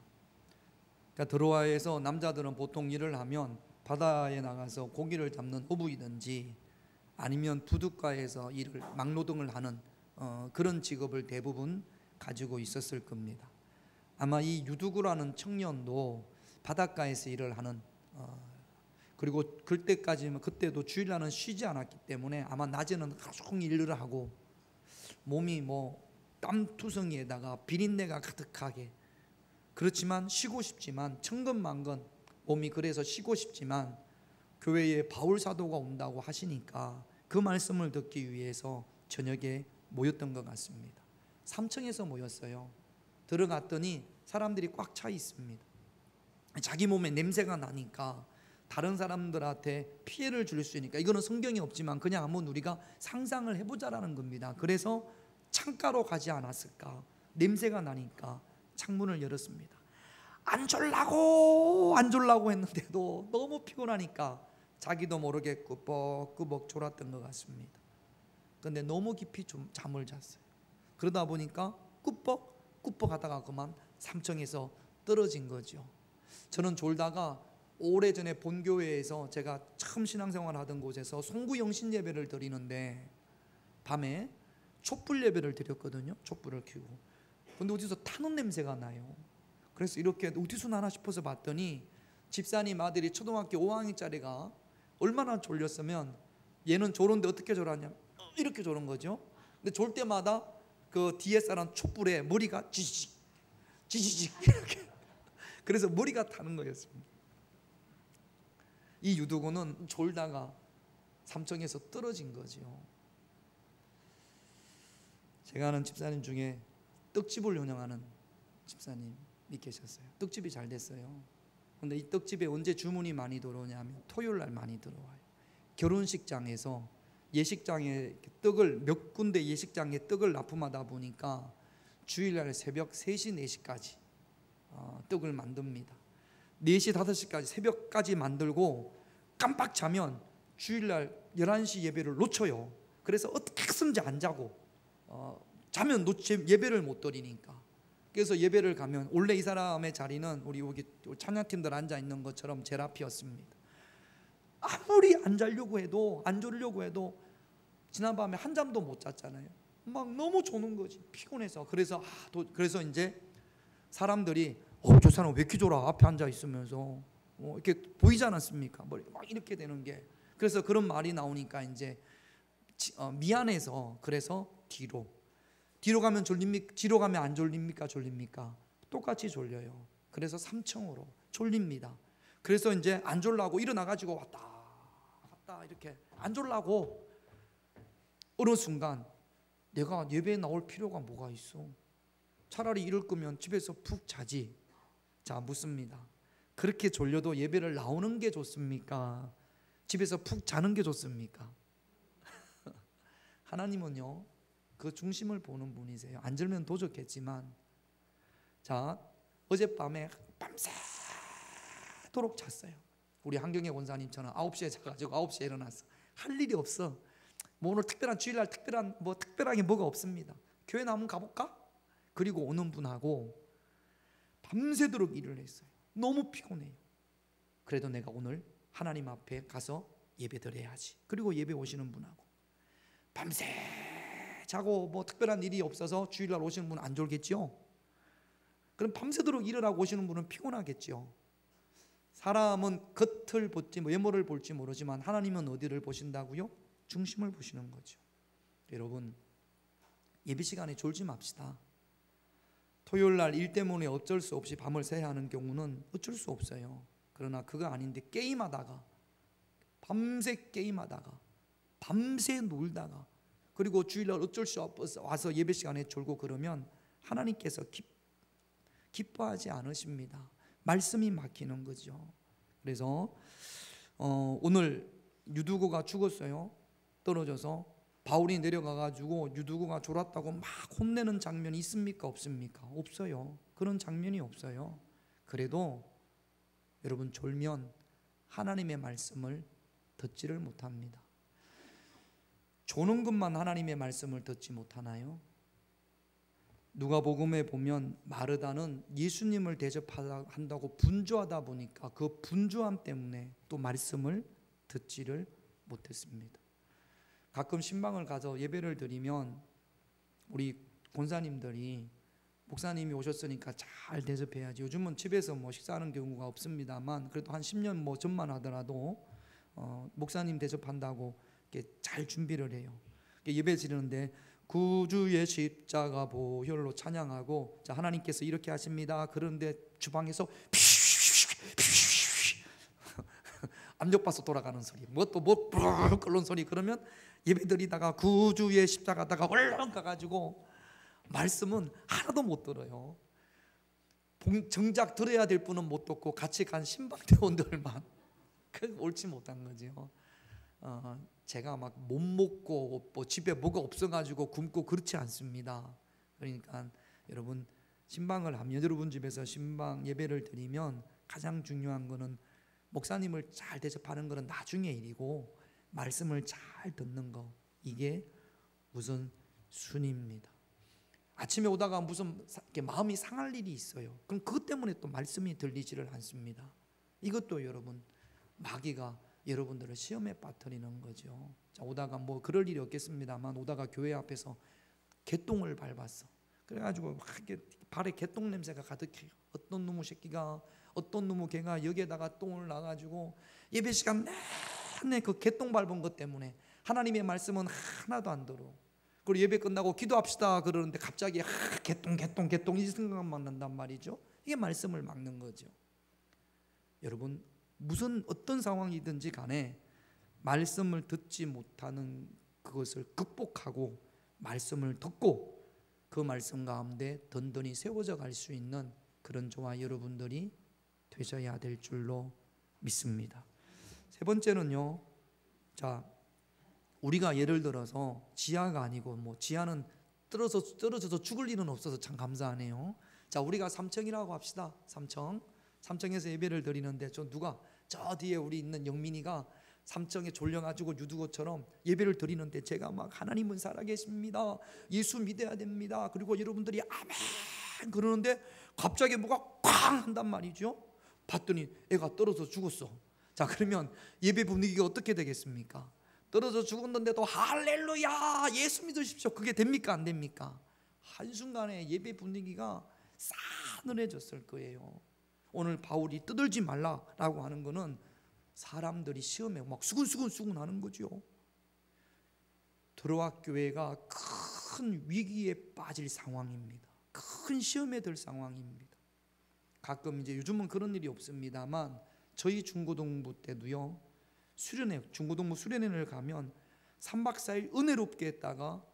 그러니까 드로아에서 남자들은 보통 일을 하면 바다에 나가서 고기를 잡는 어부이든지 아니면 부둣가에서 일을 막노동을 하는 그런 직업을 대부분 가지고 있었을 겁니다. 아마 이 유두구라는 청년도 바닷가에서 일을 하는 그리고 그때도 주일날은 쉬지 않았기 때문에 아마 낮에는 하루 종일 일을 하고 몸이 땀투성이에다가 비린내가 가득하게, 그렇지만 쉬고 싶지만 천근만근 몸이 그래서 쉬고 싶지만 교회에 바울 사도가 온다고 하시니까 그 말씀을 듣기 위해서 저녁에 모였던 것 같습니다. 3층에서 모였어요. 들어갔더니 사람들이 꽉 차 있습니다. 자기 몸에 냄새가 나니까 다른 사람들한테 피해를 줄 수 있으니까, 이거는 성경이 없지만 그냥 한번 우리가 상상을 해보자라는 겁니다. 그래서 창가로 가지 않았을까? 냄새가 나니까 창문을 열었습니다. 안 졸라고 했는데도 너무 피곤하니까 자기도 모르게 꾸벅꾸벅 졸았던 것 같습니다. 그런데 너무 깊이 좀 잠을 잤어요. 그러다 보니까 꾸벅꾸벅 하다가 그만 3층에서 떨어진 거죠. 저는 졸다가 오래전에 본교회에서 제가 처음 신앙생활 하던 곳에서 송구 영신 예배를 드리는데 밤에 촛불 예배를 드렸거든요. 촛불을 켜고. 근데 어디서 타는 냄새가 나요. 그래서 이렇게 어디서 나나 싶어서 봤더니 집사님 아들이 초등학교 5학년짜리가 얼마나 졸렸으면 얘는 졸은데 어떻게 졸았냐, 이렇게 졸은 거죠. 근데 졸 때마다 그 뒤에 사람 촛불에 머리가 지지직 지지직 이렇게 그래서 머리가 타는 거였습니다. 이 유두고는 졸다가 삼청에서 떨어진 거죠. 제가 아는 집사님 중에 떡집을 운영하는 집사님이 계셨어요. 떡집이 잘 됐어요. 근데 이 떡집에 언제 주문이 많이 들어오냐면 토요일 날 많이 들어와요. 결혼식장에서 예식장에 떡을 몇 군데 예식장에 떡을 납품하다 보니까 주일날 새벽 3시 4시까지 떡을 만듭니다. 4시 5시까지 새벽까지 만들고 깜빡 자면 주일날 11시 예배를 놓쳐요. 그래서 어떻게 해서든지 안 자고 자면 예배를 못 드리니까. 그래서 예배를 가면 원래 이 사람의 자리는 우리 여기 찬양팀들 앉아 있는 것처럼 제일 앞이었습니다. 아무리 안 자려고 해도 안 졸려고 해도 지난밤에 한 잠도 못 잤잖아요. 막 너무 조는 거지, 피곤해서. 그래서 이제 사람들이 저 사람 왜 이렇게 졸아, 앞에 앉아 있으면서 이렇게 보이지 않았습니까? 막 이렇게 되는 게. 그래서 그런 말이 나오니까 이제 미안해서 그래서 뒤로 가면 졸립니까? 뒤로 가면 안 졸립니까? 졸립니까? 똑같이 졸려요. 그래서 3층으로 졸립니다. 그래서 이제 안 졸라고 일어나가지고 왔다 갔다 이렇게 안 졸라고 어느 순간 내가 예배에 나올 필요가 뭐가 있어? 차라리 이럴 거면 집에서 푹 자지. 자, 묻습니다. 그렇게 졸려도 예배를 나오는 게 좋습니까? 집에서 푹 자는 게 좋습니까? 하나님은요, 그 중심을 보는 분이세요. 안 졸면 더 좋겠지만, 자, 어젯밤에 밤새도록 잤어요. 우리 한경애 원사님처럼 9시에 자가지고 9시에 일어났어. 할 일이 없어. 뭐 오늘 특별한 주일날 특별하게 뭐가 없습니다. 교회 나오면 가볼까? 그리고 오는 분하고 밤새도록 일을 했어요. 너무 피곤해요. 그래도 내가 오늘 하나님 앞에 가서 예배 드려야지. 그리고 예배 오시는 분하고 밤새 자고 뭐 특별한 일이 없어서 주일날 오시는 분은 안 졸겠죠? 그럼 밤새도록 일을 하고 오시는 분은 피곤하겠죠? 사람은 겉을 볼지 외모를 볼지 모르지만 하나님은 어디를 보신다고요? 중심을 보시는 거죠. 여러분, 예배 시간에 졸지 맙시다. 토요일날 일 때문에 어쩔 수 없이 밤을 새야 하는 경우는 어쩔 수 없어요. 그러나 그거 아닌데 게임하다가 밤새 게임하다가 밤새 놀다가 그리고 주일날 어쩔 수 없어서 와서 예배 시간에 졸고 그러면 하나님께서 기뻐하지 않으십니다. 말씀이 막히는 거죠. 그래서 오늘 유두고가 죽었어요. 떨어져서 바울이 내려가가지고 유두고가 졸았다고 막 혼내는 장면이 있습니까? 없습니까? 없어요. 그런 장면이 없어요. 그래도 여러분, 졸면 하나님의 말씀을 듣지를 못합니다. 조는 것만 하나님의 말씀을 듣지 못하나요? 누가복음에 보면 마르다는 예수님을 대접한다고 분주하다 보니까 그 분주함 때문에 또 말씀을 듣지를 못했습니다. 가끔 신방을 가서 예배를 드리면 우리 권사님들이 목사님이 오셨으니까 잘 대접해야지. 요즘은 집에서 뭐 식사하는 경우가 없습니다만 그래도 한 10년 뭐 전만 하더라도 목사님 대접한다고 이렇게 잘 준비를 해요. 예배 드리는데 구주의 십자가 보혈로 찬양하고, 자, 하나님께서 이렇게 하십니다. 그런데 주방에서 압력밥솥 돌아가는 소리, 뭐 끓는 소리, 그러면 예배 드리다가 구주의 십자가다가 얼른 가가지고 말씀은 하나도 못 들어요. 정작 들어야 될 분은 못 듣고 같이 간 신방대원들만 옳지 못한 거죠. 제가 막 못 먹고 뭐 집에 뭐가 없어가지고 굶고 그렇지 않습니다. 그러니까 여러분, 신방을 하면 여러분 집에서 신방 예배를 드리면 가장 중요한 거는 목사님을 잘 대접하는 거는 나중의 일이고 말씀을 잘 듣는 거, 이게 우선 순위입니다. 아침에 오다가 무슨 이렇게 마음이 상할 일이 있어요. 그럼 그것 때문에 또 말씀이 들리지를 않습니다. 이것도 여러분 마귀가 여러분들을 시험에 빠뜨리는 거죠. 자, 오다가 뭐 그럴 일이 없겠습니다만 오다가 교회 앞에서 개똥을 밟았어. 그래가지고 막 이렇게 발에 개똥 냄새가 가득해요. 어떤 놈의 새끼가 어떤 놈의 개가 여기에다가 똥을 놔가지고 예배 시간 내내 그 개똥 밟은 것 때문에 하나님의 말씀은 하나도 안 들어. 그리고 예배 끝나고 기도합시다 그러는데 갑자기 개똥 이 생각만 난단 말이죠. 이게 말씀을 막는 거죠. 여러분 무슨 어떤 상황이든지 간에 말씀을 듣지 못하는 그것을 극복하고 말씀을 듣고 그 말씀 가운데 든든히 세워져 갈 수 있는 그런 저와 여러분들이 되셔야 될 줄로 믿습니다. 세 번째는요. 자, 우리가 예를 들어서 지하가 아니고 뭐 지하는 떨어져서 죽을 일은 없어서 참 감사하네요. 자, 우리가 3층이라고 합시다. 3층에서 예배를 드리는데 저 뒤에 우리 있는 영민이가 3층에 졸려가지고 유두고처럼 예배를 드리는데 제가 막 하나님은 살아계십니다. 예수 믿어야 됩니다. 그리고 여러분들이 아멘 그러는데 갑자기 뭐가 쾅 한단 말이죠. 봤더니 애가 떨어져 죽었어. 자, 그러면 예배 분위기가 어떻게 되겠습니까? 떨어져 죽었는데도 할렐루야 예수 믿으십시오. 그게 됩니까 안 됩니까? 한순간에 예배 분위기가 싸늘해졌을 거예요. 오늘 바울이 떠들지 말라라고 하는 거는 사람들이 시험에 막 수근수근 하는 거죠. 드로아 교회가 큰 위기에 빠질 상황입니다. 큰 시험에 들 상황입니다. 가끔 이제 요즘은 그런 일이 없습니다만 저희 중고등부 때도요. 중고등부 수련회를 가면 3박 4일 은혜롭게 했다가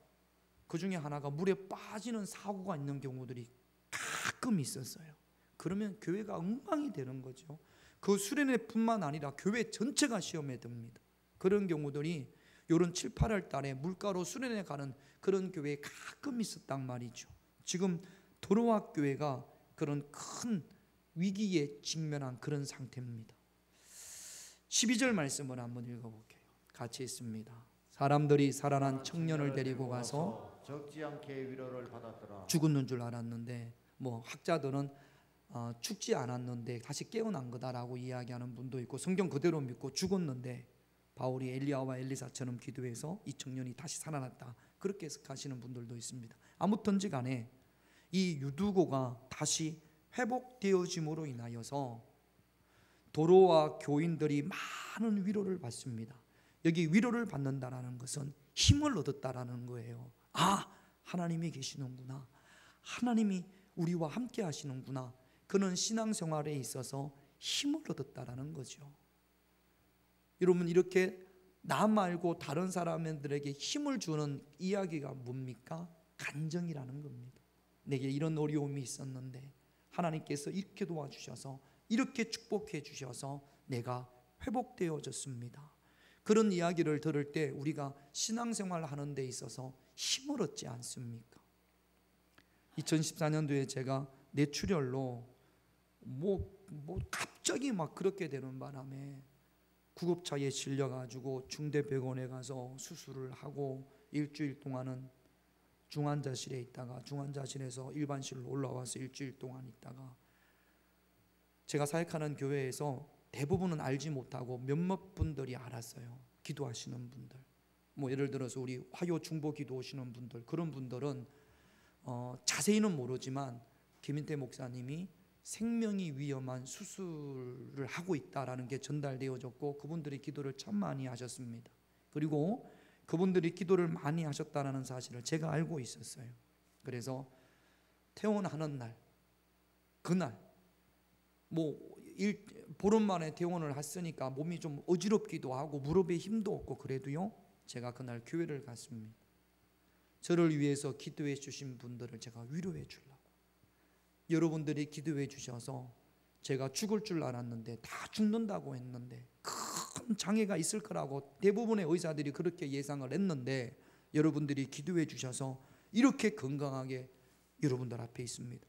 그 중에 하나가 물에 빠지는 사고가 있는 경우들이 가끔 있었어요. 그러면 교회가 엉망이 되는 거죠. 그 수련회뿐만 아니라 교회 전체가 시험에 듭니다. 그런 경우들이 요런 7, 8월 달에 물가로 수련회 가는 그런 교회에 가끔 있었단 말이죠. 지금 드로아 교회가 그런 큰 위기에 직면한 그런 상태입니다. 12절 말씀을 한번 읽어볼게요. 같이 있습니다. 사람들이 살아난 청년을 데리고 가서 적지 않게 위로를 받았더라. 죽었는 줄 알았는데 뭐 학자들은 죽지 않았는데 다시 깨어난 거다라고 이야기하는 분도 있고 성경 그대로 믿고 죽었는데 바울이 엘리야와 엘리사처럼 기도해서 이 청년이 다시 살아났다 그렇게 해석하시는 분들도 있습니다. 아무튼지 간에 이 유두고가 다시 회복되어짐으로 인하여서 도로와 교인들이 많은 위로를 받습니다. 여기 위로를 받는다라는 것은 힘을 얻었다라는 거예요. 아, 하나님이 계시는구나. 하나님이 우리와 함께 하시는구나. 그는 신앙생활에 있어서 힘을 얻었다라는 거죠. 여러분 이렇게 나 말고 다른 사람들에게 힘을 주는 이야기가 뭡니까? 간증이라는 겁니다. 내게 이런 어려움이 있었는데 하나님께서 이렇게 도와주셔서 이렇게 축복해 주셔서 내가 회복되어졌습니다. 그런 이야기를 들을 때 우리가 신앙생활 하는 데 있어서 힘을 얻지 않습니까? 2014년도에 제가 뇌출혈로 갑자기 막 그렇게 되는 바람에 구급차에 실려가지고 중대병원에 가서 수술을 하고 일주일 동안은 중환자실에 있다가 중환자실에서 일반실로 올라와서 일주일 동안 있다가 제가 사역하는 교회에서 대부분은 알지 못하고 몇몇 분들이 알았어요. 기도하시는 분들, 뭐 예를 들어서 우리 화요 중보 기도 오시는 분들, 그런 분들은 자세히는 모르지만 김인태 목사님이 생명이 위험한 수술을 하고 있다라는 게 전달되어졌고 그분들이 기도를 참 많이 하셨습니다. 그리고 그분들이 기도를 많이 하셨다는 사실을 제가 알고 있었어요. 그래서 퇴원하는 날, 그날 보름 만에 퇴원을 했으니까 몸이 좀 어지럽기도 하고 무릎에 힘도 없고 그래도요 제가 그날 교회를 갔습니다. 저를 위해서 기도해 주신 분들을 제가 위로해 주려고. 여러분들이 기도해 주셔서 제가 죽을 줄 알았는데 다 죽는다고 했는데 큰 장애가 있을 거라고 대부분의 의사들이 그렇게 예상을 했는데 여러분들이 기도해 주셔서 이렇게 건강하게 여러분들 앞에 있습니다.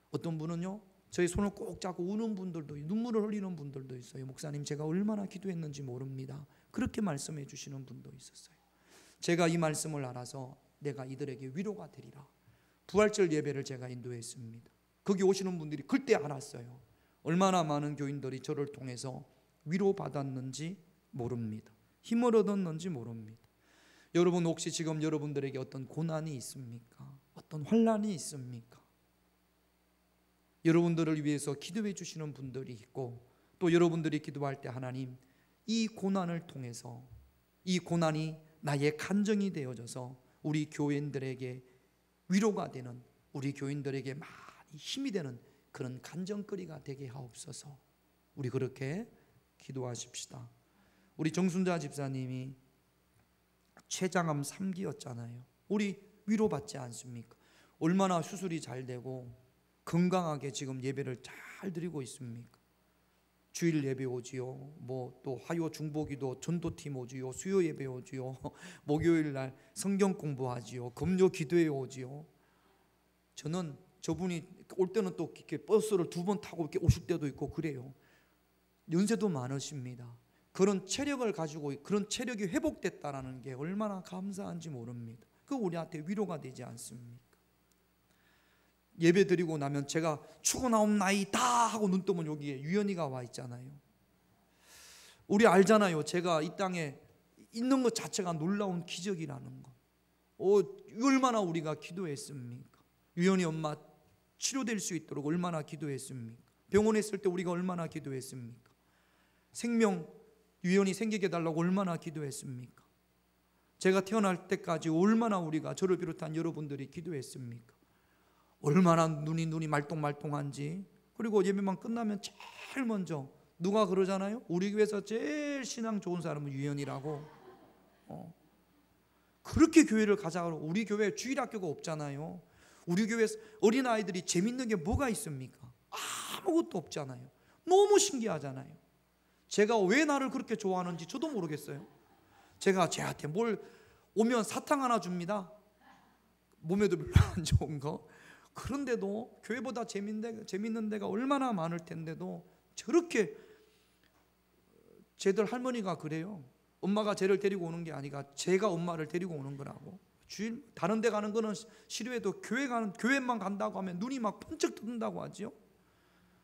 어떤 분은요 저희 손을 꼭 잡고 우는 분들도 눈물을 흘리는 분들도 있어요. 목사님 제가 얼마나 기도했는지 모릅니다. 그렇게 말씀해 주시는 분도 있었어요. 제가 이 말씀을 알아서 내가 이들에게 위로가 되리라. 부활절 예배를 제가 인도했습니다. 거기 오시는 분들이 그때 알았어요. 얼마나 많은 교인들이 저를 통해서 위로받았는지 모릅니다. 힘을 얻었는지 모릅니다. 여러분 혹시 지금 여러분들에게 어떤 고난이 있습니까? 어떤 환난이 있습니까? 여러분들을 위해서 기도해 주시는 분들이 있고, 또 여러분들이 기도할 때 하나님, 이 고난을 통해서 이 고난이 나의 간증이 되어져서 우리 교인들에게 위로가 되는, 우리 교인들에게 많이 힘이 되는 그런 간증거리가 되게 하옵소서. 우리 그렇게 기도하십시다. 우리 정순자 집사님이 췌장암 3기였잖아요. 우리 위로받지 않습니까? 얼마나 수술이 잘 되고 건강하게 지금 예배를 잘 드리고 있습니까? 주일 예배 오지요. 뭐 또 화요 중보기도 전도팀 오지요. 수요 예배 오지요. 목요일 날 성경 공부하지요. 금요 기도회 오지요. 저는 저분이 올 때는 또 이렇게 버스를 2번 타고 이렇게 오실 때도 있고 그래요. 연세도 많으십니다. 그런 체력을 가지고 그런 체력이 회복됐다라는 게 얼마나 감사한지 모릅니다. 그 우리한테 위로가 되지 않습니까? 예배 드리고 나면 제가 죽어나옵나이다 하고 눈 뜨면 여기에 유연이가 와 있잖아요. 우리 알잖아요. 제가 이 땅에 있는 것 자체가 놀라운 기적이라는 거. 얼마나 우리가 기도했습니까? 유연이 엄마 치료될 수 있도록 얼마나 기도했습니까? 병원에 있을 때 우리가 얼마나 기도했습니까? 생명 유연이 생기게 달라고 얼마나 기도했습니까? 제가 태어날 때까지 얼마나 우리가, 저를 비롯한 여러분들이 기도했습니까? 얼마나 눈이 말똥말똥한지. 그리고 예배만 끝나면 제일 먼저 누가 그러잖아요? 우리 교회에서 제일 신앙 좋은 사람은 유연이라고. 그렇게 교회를 가자고. 우리 교회에 주일학교가 없잖아요. 우리 교회에서 어린아이들이 재밌는 게 뭐가 있습니까? 아무것도 없잖아요. 너무 신기하잖아요. 제가 왜 나를 그렇게 좋아하는지 저도 모르겠어요. 제가 쟤한테 뭘 오면 사탕 하나 줍니다. 몸에도 별로 안 좋은 거. 그런데도 교회보다 재밌는 데가 얼마나 많을 텐데도 저렇게, 쟤들 할머니가 그래요. 엄마가 쟤를 데리고 오는 게 아니라 제가 엄마를 데리고 오는 거라고. 주일 다른 데 가는 거는 싫어해도 교회만 간다고 하면 눈이 막 번쩍 뜬다고 하죠.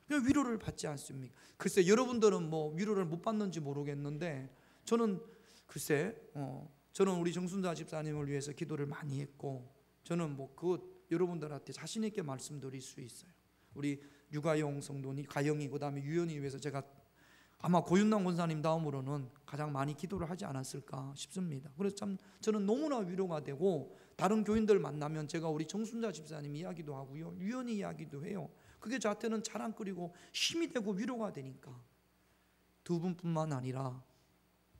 위로를 받지 않습니까? 글쎄 여러분들은 뭐 위로를 못 받는지 모르겠는데 저는 저는 우리 정순자 집사님을 위해서 기도를 많이 했고, 저는 뭐 여러분들한테 자신 있게 말씀드릴 수 있어요. 우리 유가영 성도님, 가영이, 그다음에 유연이 위해서 제가 아마 고윤남 권사님 다음으로는 가장 많이 기도를 하지 않았을까 싶습니다. 그래서 참 저는 너무나 위로가 되고, 다른 교인들 만나면 제가 우리 정순자 집사님 이야기도 하고요, 유연이 이야기도 해요. 그게 저한테는 자랑거리고 힘이 되고 위로가 되니까. 두 분뿐만 아니라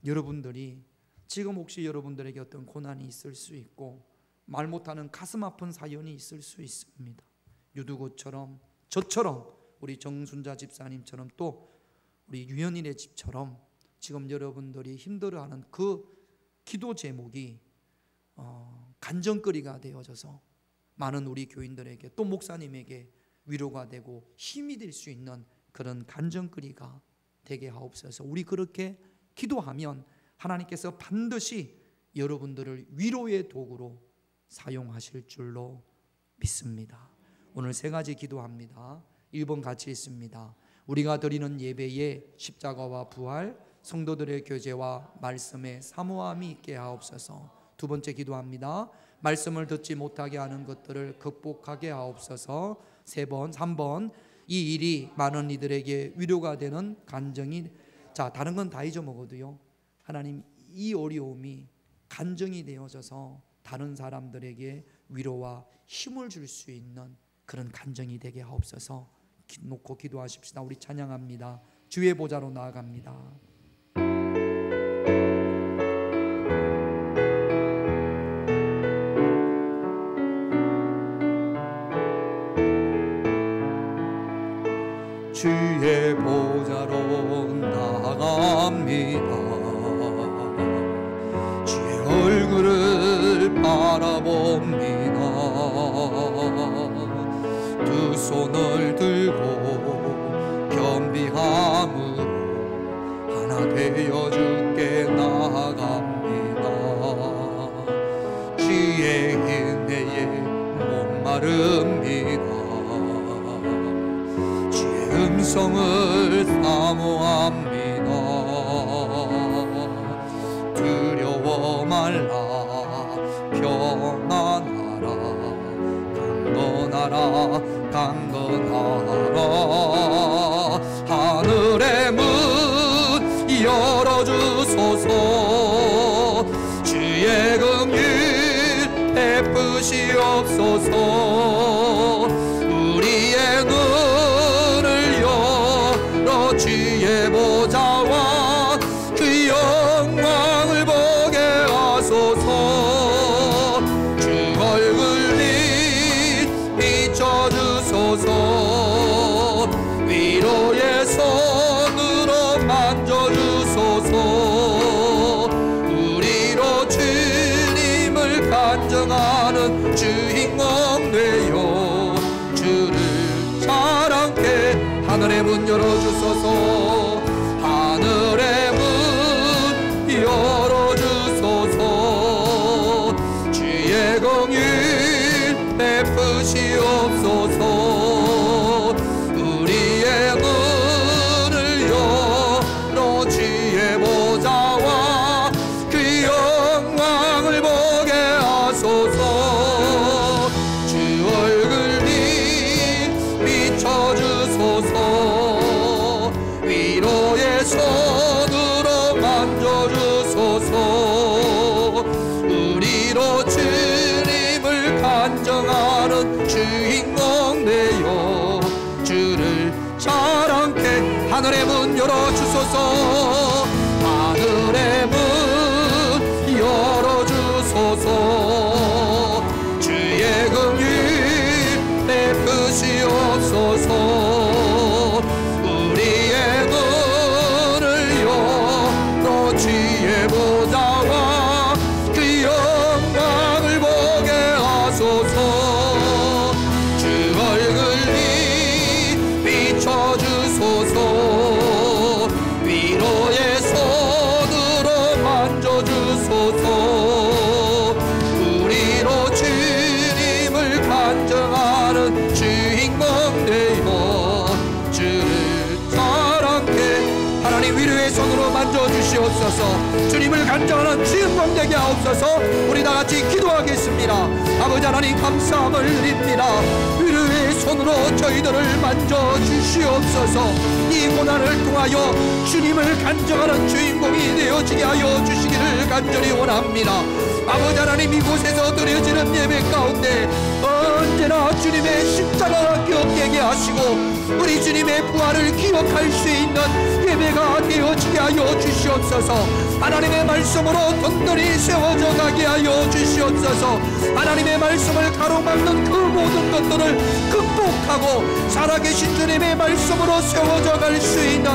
여러분들이 지금 혹시 여러분들에게 어떤 고난이 있을 수 있고 말 못하는 가슴 아픈 사연이 있을 수 있습니다. 유두구처럼, 저처럼, 우리 정순자 집사님처럼, 또 우리 유연이네 집처럼 지금 여러분들이 힘들어하는 그 기도 제목이 간증거리가 되어져서 많은 우리 교인들에게, 또 목사님에게 위로가 되고 힘이 될 수 있는 그런 간증거리가 되게 하옵소서. 우리 그렇게 기도하면 하나님께서 반드시 여러분들을 위로의 도구로 사용하실 줄로 믿습니다. 오늘 3가지 기도합니다. 1번 같이 있습니다. 우리가 드리는 예배에 십자가와 부활, 성도들의 교제와 말씀의 사모함이 있게 하옵소서. 2번째 기도합니다. 말씀을 듣지 못하게 하는 것들을 극복하게 하옵소서. 3번 이 일이 많은 이들에게 위로가 되는 간증이, 다른 건 다 잊어먹어도요, 하나님 이 어려움이 간증이 되어져서 다른 사람들에게 위로와 힘을 줄 수 있는 그런 간증이 되게 하옵소서. 놓고 기도하십시다. 우리 찬양합니다. 주의 보좌로 나아갑니다. 주의 보좌로 나아갑니다. 주의 얼굴을 바라봅니다. 두 손을 들고 겸비함으로 하나 되어 주께 나아갑니다. 주의 은혜에 목마릅니다. 주의 음성을 사모합니다. 두려워 말라 평안하라 강건하라 강건하라. 하늘의 문 열어주소서. 주의 긍휼 베푸시옵소서. 우리의 눈을 열어 주의 보좌와 그 영광을 보게 하소서. 주 얼굴 비춰주소서. 위로의 손으로 만져주소서. 우리로 주님을 간증하는 주인공 되어 주를 사랑케 하늘의 문 열어주소서. 하늘의 문 열어주소서. 주의 긍휼 베푸시옵소서. 우리의 문을 열어 주의 보좌와 그 영광을 보게 하소서. 주 얼굴 비춰주소서. 위로의 손으로 만져주소서. 우리로 주님을 간증하는 주인공 되어 주를 사랑케 하늘의 문 열어주소서. 하늘의 문 열어주소서. 주의 긍휼 베푸시옵소서. 우리의 눈을 열어 주의 보좌와 그 영광을 보게 하소서. 주 얼굴 비춰주소서. 위로의 손으로 만져주소서. 우리로 주님을 간증하는 주인공 되어 주를 사랑케 하나님 위로의 손으로 만져주시옵소서. 주님을 간증하는 주인공 되게 하옵소서. 우리 다같이 기도하겠습니다. 아버지 하나님 감사함을 드립니다. 위로의 손으로 저희들을 만져주시옵소서. 이 고난을 통하여 주님을 간증하는 주인공이 되어지게 하여 주시기를 간절히 원합니다. 아버지 하나님 이곳에서 드려지는 예배 가운데 언제나 주님의 십자가가 기억되게 하시고 우리 주님의 부활을 기억할 수 있는 예배가 되어지게 하여 주시옵소서. 하나님의 말씀으로 든든히 세워져 가게 하여 주시옵소서. 하나님의 말씀을 가로막는 그 모든 것들을 극복하고 살아계신 주님의 말씀으로 세워져 갈 수 있는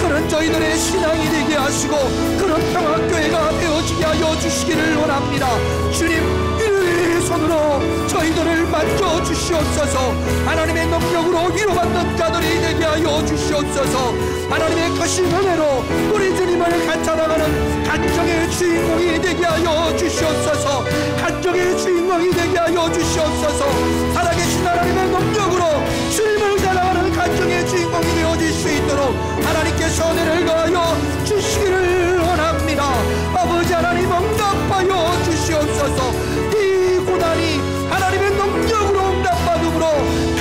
그런 저희들의 신앙이 되게 하시고 그런 평화교회가 되어지게 하여 주시기를 원합니다. 주님 위로의 손으로 저희들을 만져주시옵소서. 하나님의 능력으로 위로받는 자들이 되게 하여 주시옵소서. 하나님의 크신 은혜로 우리 주님을 감찰하는 간정의 주인공이 되게 하여 주시옵소서. 간정의 주인공이 되게 하여 주시옵소서. 살아계신 하나님의 능력으로 주님을 자랑하는 간정의 주인공이 되어질 수 있도록 하나님께서 은혜를 가하여 주시기를 원합니다. 아버지 하나님 응답하여 주시옵소서. 이 고난이 하나님의 능력으로 응답받음으로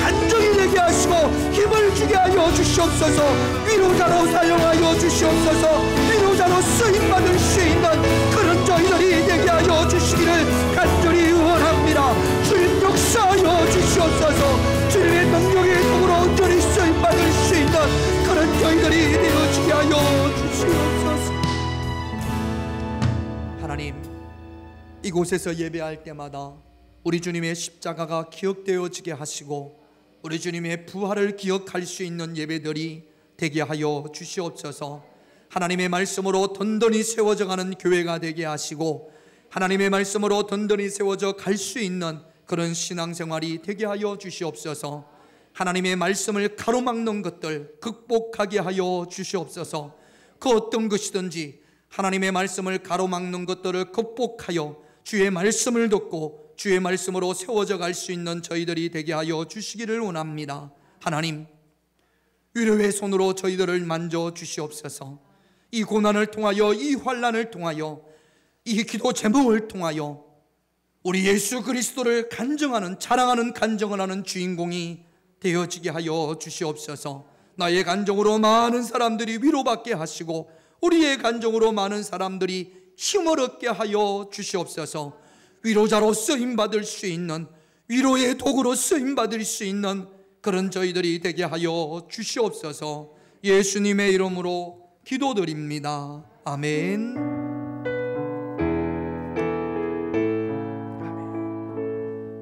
간정이 되게 하시고 힘을 주게 하여 주시옵소서. 위로자로 사용하여 주시옵소서. 위로자로 쓰임받을 수 있는 그런 저희들이 되게 하여 주시기를 간절히 원합니다. 주님 역사하여 주시옵소서. 주님의 능력의 도구로 온전히 쓰임받을 수 있는 그런 저희들이 되어지게 하여 주시옵소서. 하나님 이곳에서 예배할 때마다 우리 주님의 십자가가 기억되어지게 하시고 우리 주님의 부활을 기억할 수 있는 예배들이 되게 하여 주시옵소서. 하나님의 말씀으로 든든히 세워져가는 교회가 되게 하시고 하나님의 말씀으로 든든히 세워져 갈 수 있는 그런 신앙생활이 되게 하여 주시옵소서. 하나님의 말씀을 가로막는 것들 극복하게 하여 주시옵소서. 그 어떤 것이든지 하나님의 말씀을 가로막는 것들을 극복하여 주의 말씀을 듣고 주의 말씀으로 세워져 갈 수 있는 저희들이 되게 하여 주시기를 원합니다. 하나님, 위로의 손으로 저희들을 만져 주시옵소서. 이 고난을 통하여, 이 환난을 통하여, 이 기도 제목을 통하여 우리 예수 그리스도를 간증하는, 자랑하는, 간증을 하는 주인공이 되어지게 하여 주시옵소서. 나의 간증으로 많은 사람들이 위로받게 하시고 우리의 간증으로 많은 사람들이 힘을 얻게 하여 주시옵소서. 위로자로 쓰임받을 수 있는, 위로의 도구로 쓰임받을 수 있는 그런 저희들이 되게 하여 주시옵소서. 예수님의 이름으로 기도드립니다. 아멘.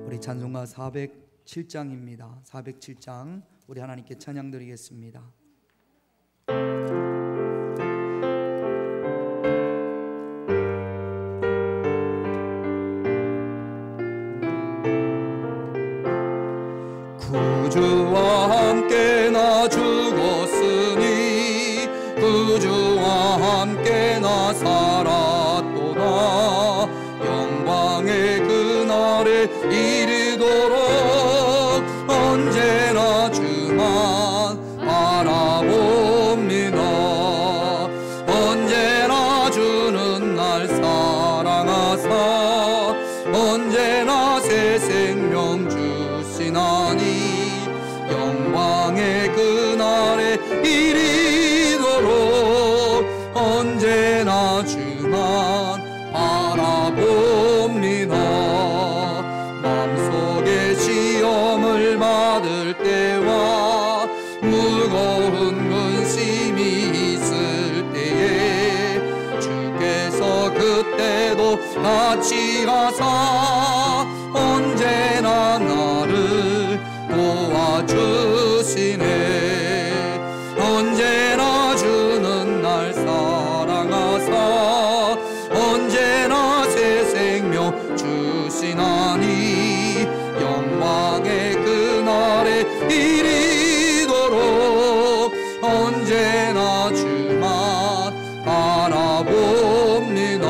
우리 찬송가 407장입니다. 407장 우리 하나님께 찬양 드리겠습니다. 구주와 함께 나 죽었으니 구주와 함께 나 살았도다. 영광의 그날에 이르도록 언제나 주만 바라봅니다. 언제나 주는 날 사랑하사 언제나 새 생명 주시나니 영광의 그날에 이르도록 언제나 주만 바라봅니다. 마음속에 시험을 받을 때와 무거운 근심이 있을 때에 주께서 그때도 같이 가사 언제나 나를 도와주시네. 언제나 주는 날 사랑하사 언제나 새 생명 주시나니 영광의 그날에 이르도록 언제나 주만 바라봅니다.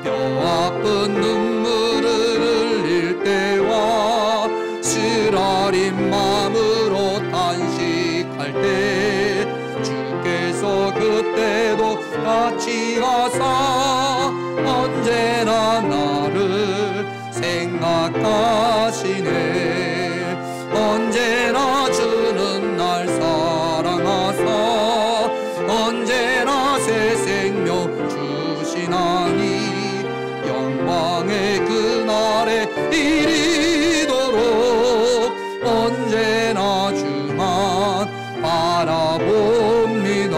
뼈 아픈 눈물을 흘릴 때와 쓰라린 마음으로 탄식할 때 주께서 그때도 같이 가사 언제나 나를 생각하시네. 언제나 주는 날 사랑하사 언제나 새 생명 주시나니 영광의 그날에 이르도록 언제나 주만 바라봅니다.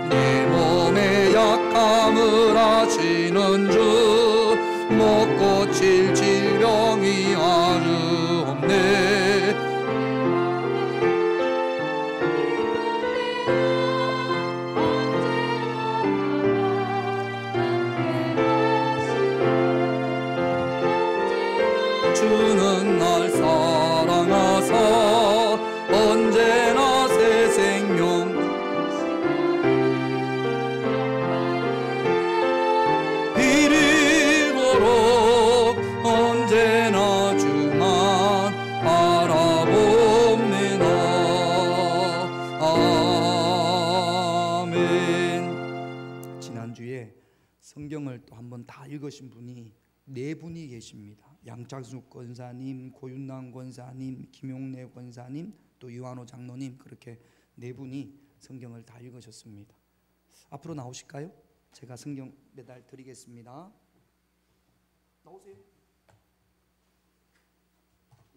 내 몸의 약함을 아시는 주 못 고칠 질병이 아주 없네. 주는 날 사랑하사 언제나 새 생명 이르도록 언제나 주만 바라봅니다. 아멘. 지난주에 성경을 또 한번 다 읽으신 분이 네 분이 계십니다. 양창숙 권사님, 고윤남 권사님, 김용래 권사님, 또 유한호 장로님, 그렇게 네 분이 성경을 다 읽으셨습니다. 앞으로 나오실까요? 제가 성경 배달 드리겠습니다. 나오세요.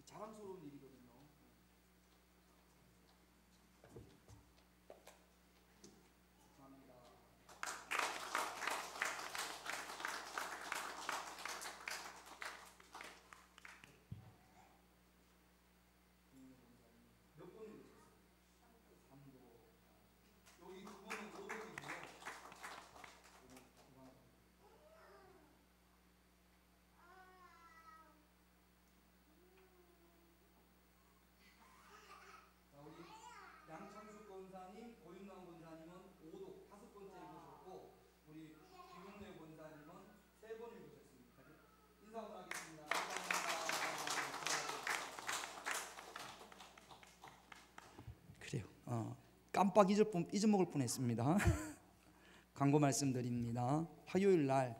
자랑스러운 일이거든요. 깜빡 잊어먹을 뻔했습니다. 광고 말씀드립니다. 화요일 날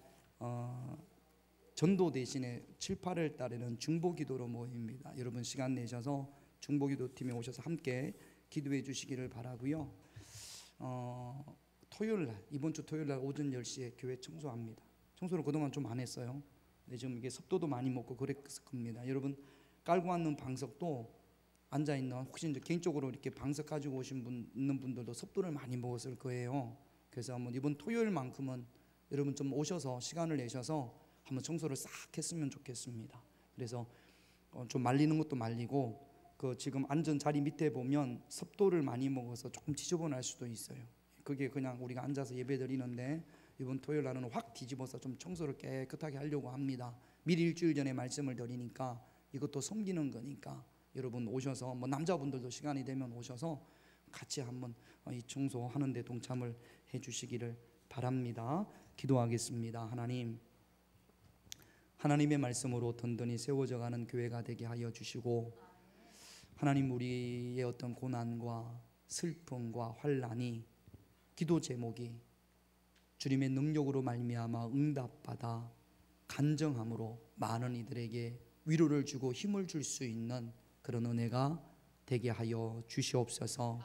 전도 대신에 7, 8월 달에는 중보기도로 모입니다. 여러분 시간 내셔서 중보기도팀에 오셔서 함께 기도해 주시기를 바라고요. 토요일 날, 이번 주 토요일 날 오전 10시에 교회 청소합니다. 청소를 그동안 좀 안 했어요. 근데 지금 이게 습도도 많이 먹고 그랬을 겁니다. 여러분 깔고 왔는 방석도 앉아 있는, 혹시 이제 개인적으로 이렇게 방석 가지고 오신 있는 분들도 습도를 많이 먹었을 거예요. 그래서 한번 이번 토요일만큼은 여러분 좀 오셔서 시간을 내셔서 한번 청소를 싹 했으면 좋겠습니다. 그래서 좀 말리는 것도 말리고, 그 지금 앉은 자리 밑에 보면 습도를 많이 먹어서 조금 지저분할 수도 있어요. 그게 그냥 우리가 앉아서 예배 드리는데 이번 토요일 날은 확 뒤집어서 좀 청소를 깨끗하게 하려고 합니다. 미리 일주일 전에 말씀을 드리니까 이것도 섬기는 거니까 여러분 오셔서, 뭐 남자분들도 시간이 되면 오셔서 같이 한번 이 청소하는 데 동참을 해 주시기를 바랍니다. 기도하겠습니다. 하나님의 말씀으로 든든히 세워져 가는 교회가 되게 하여 주시고, 하나님 우리의 어떤 고난과 슬픔과 환난이, 기도 제목이 주님의 능력으로 말미암아 응답받아 간정함으로 많은 이들에게 위로를 주고 힘을 줄 수 있는 그런 은혜가 되게 하여 주시옵소서.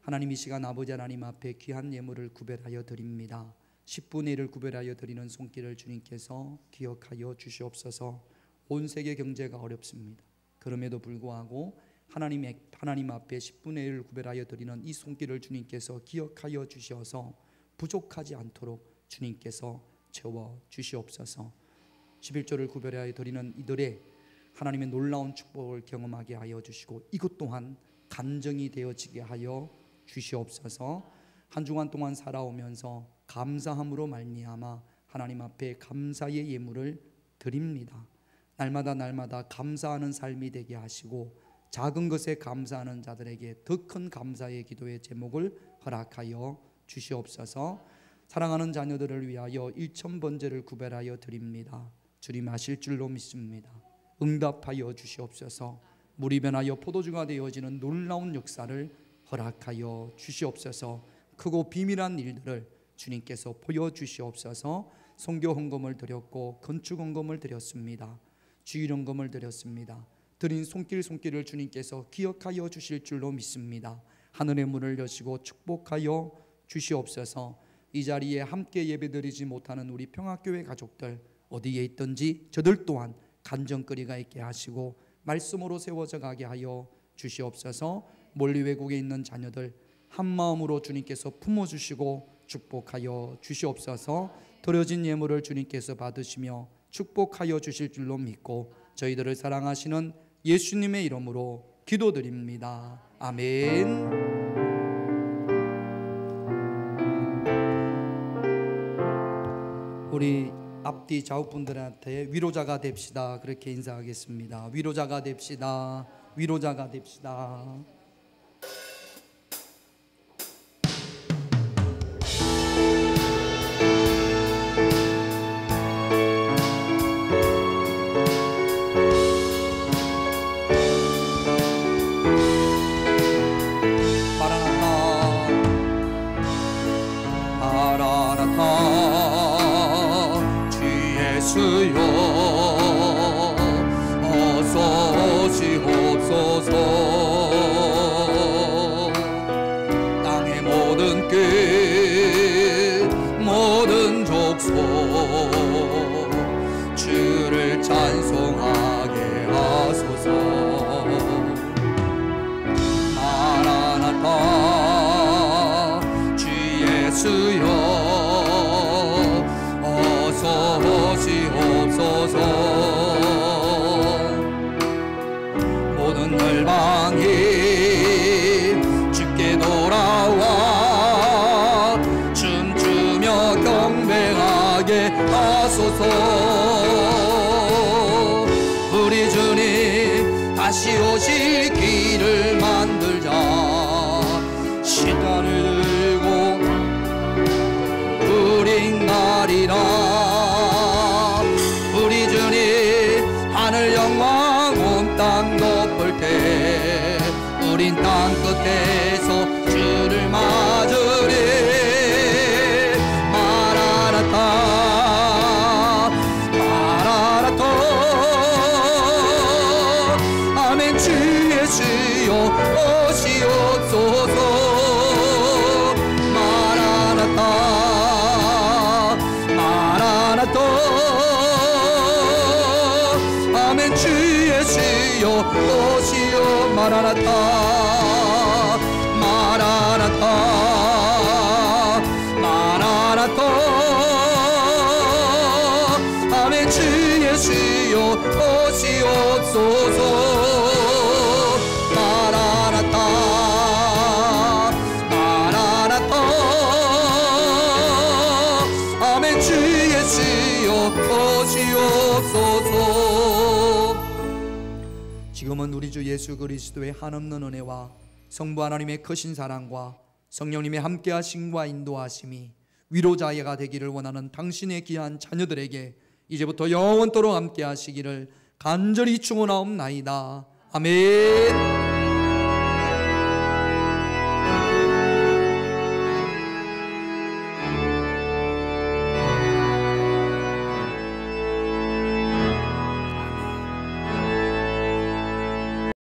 하나님 이 시간 아버지 하나님 앞에 귀한 예물을 구별하여 드립니다. 10분의 1을 구별하여 드리는 손길을 주님께서 기억하여 주시옵소서. 온 세계 경제가 어렵습니다. 그럼에도 불구하고 하나님 앞에 10분의 1을 구별하여 드리는 이 손길을 주님께서 기억하여 주셔서 부족하지 않도록 주님께서 채워 주시옵소서. 11조를 구별하여 드리는 이들의 하나님의 놀라운 축복을 경험하게 하여 주시고, 이것 또한 간증이 되어지게 하여 주시옵소서. 한 주간 동안 살아오면서 감사함으로 말미암아 하나님 앞에 감사의 예물을 드립니다. 날마다 감사하는 삶이 되게 하시고, 작은 것에 감사하는 자들에게 더 큰 감사의 기도의 제목을 허락하여 주시옵소서. 사랑하는 자녀들을 위하여 1000번제를 구별하여 드립니다. 주님 하실 줄로 믿습니다. 응답하여 주시옵소서. 물이 변하여 포도주가 되어지는 놀라운 역사를 허락하여 주시옵소서. 크고 비밀한 일들을 주님께서 보여주시옵소서. 선교 헌금을 드렸고 건축 헌금을 드렸습니다. 주일 헌금을 드렸습니다. 드린 손길을 주님께서 기억하여 주실 줄로 믿습니다. 하늘의 문을 여시고 축복하여 주시옵소서. 이 자리에 함께 예배드리지 못하는 우리 평화교회 가족들 어디에 있든지 저들 또한 간정거리가 있게 하시고 말씀으로 세워져 가게 하여 주시옵소서. 멀리 외국에 있는 자녀들 한마음으로 주님께서 품어주시고 축복하여 주시옵소서. 드려진 예물을 주님께서 받으시며 축복하여 주실 줄로 믿고 저희들을 사랑하시는 예수님의 이름으로 기도드립니다. 아멘. 우리 앞뒤 좌우분들한테 위로자가 됩시다. 그렇게 인사하겠습니다. 위로자가 됩시다. 위로자가 됩시다. 주여 어서 오시옵소서. 땅의 모든 끝 모든 족속 주를 찬송하게 하소서. 마라나타 주 예수여 어서 오시옵소서. 모든 열방이 주께 돌아와 춤추며 경배하게 하소서. 우리 주님 다시 오실 길을 만들자. 시간을 들고 우린 가리라. 우리 주님 하늘 영광 온 땅 덮을 때 우린 땅 끝에서 오시옵소서. 마라나타 마라나타 아멘. 주 예수여 오시오. 마라나타 마라나타 마라나타 아멘. 주 예수여 오시옵소서. 마라나타 마라나타 아멘. 주 예수여 오시옵소서. 지금은 우리 주 예수 그리스도의 한없는 은혜와 성부 하나님의 크신 사랑과 성령님의 함께하심과 인도하심이 위로자가 되기를 원하는 당신의 귀한 자녀들에게 이제부터 영원토록 함께하시기를 간절히 축원하옵나이다. 아멘.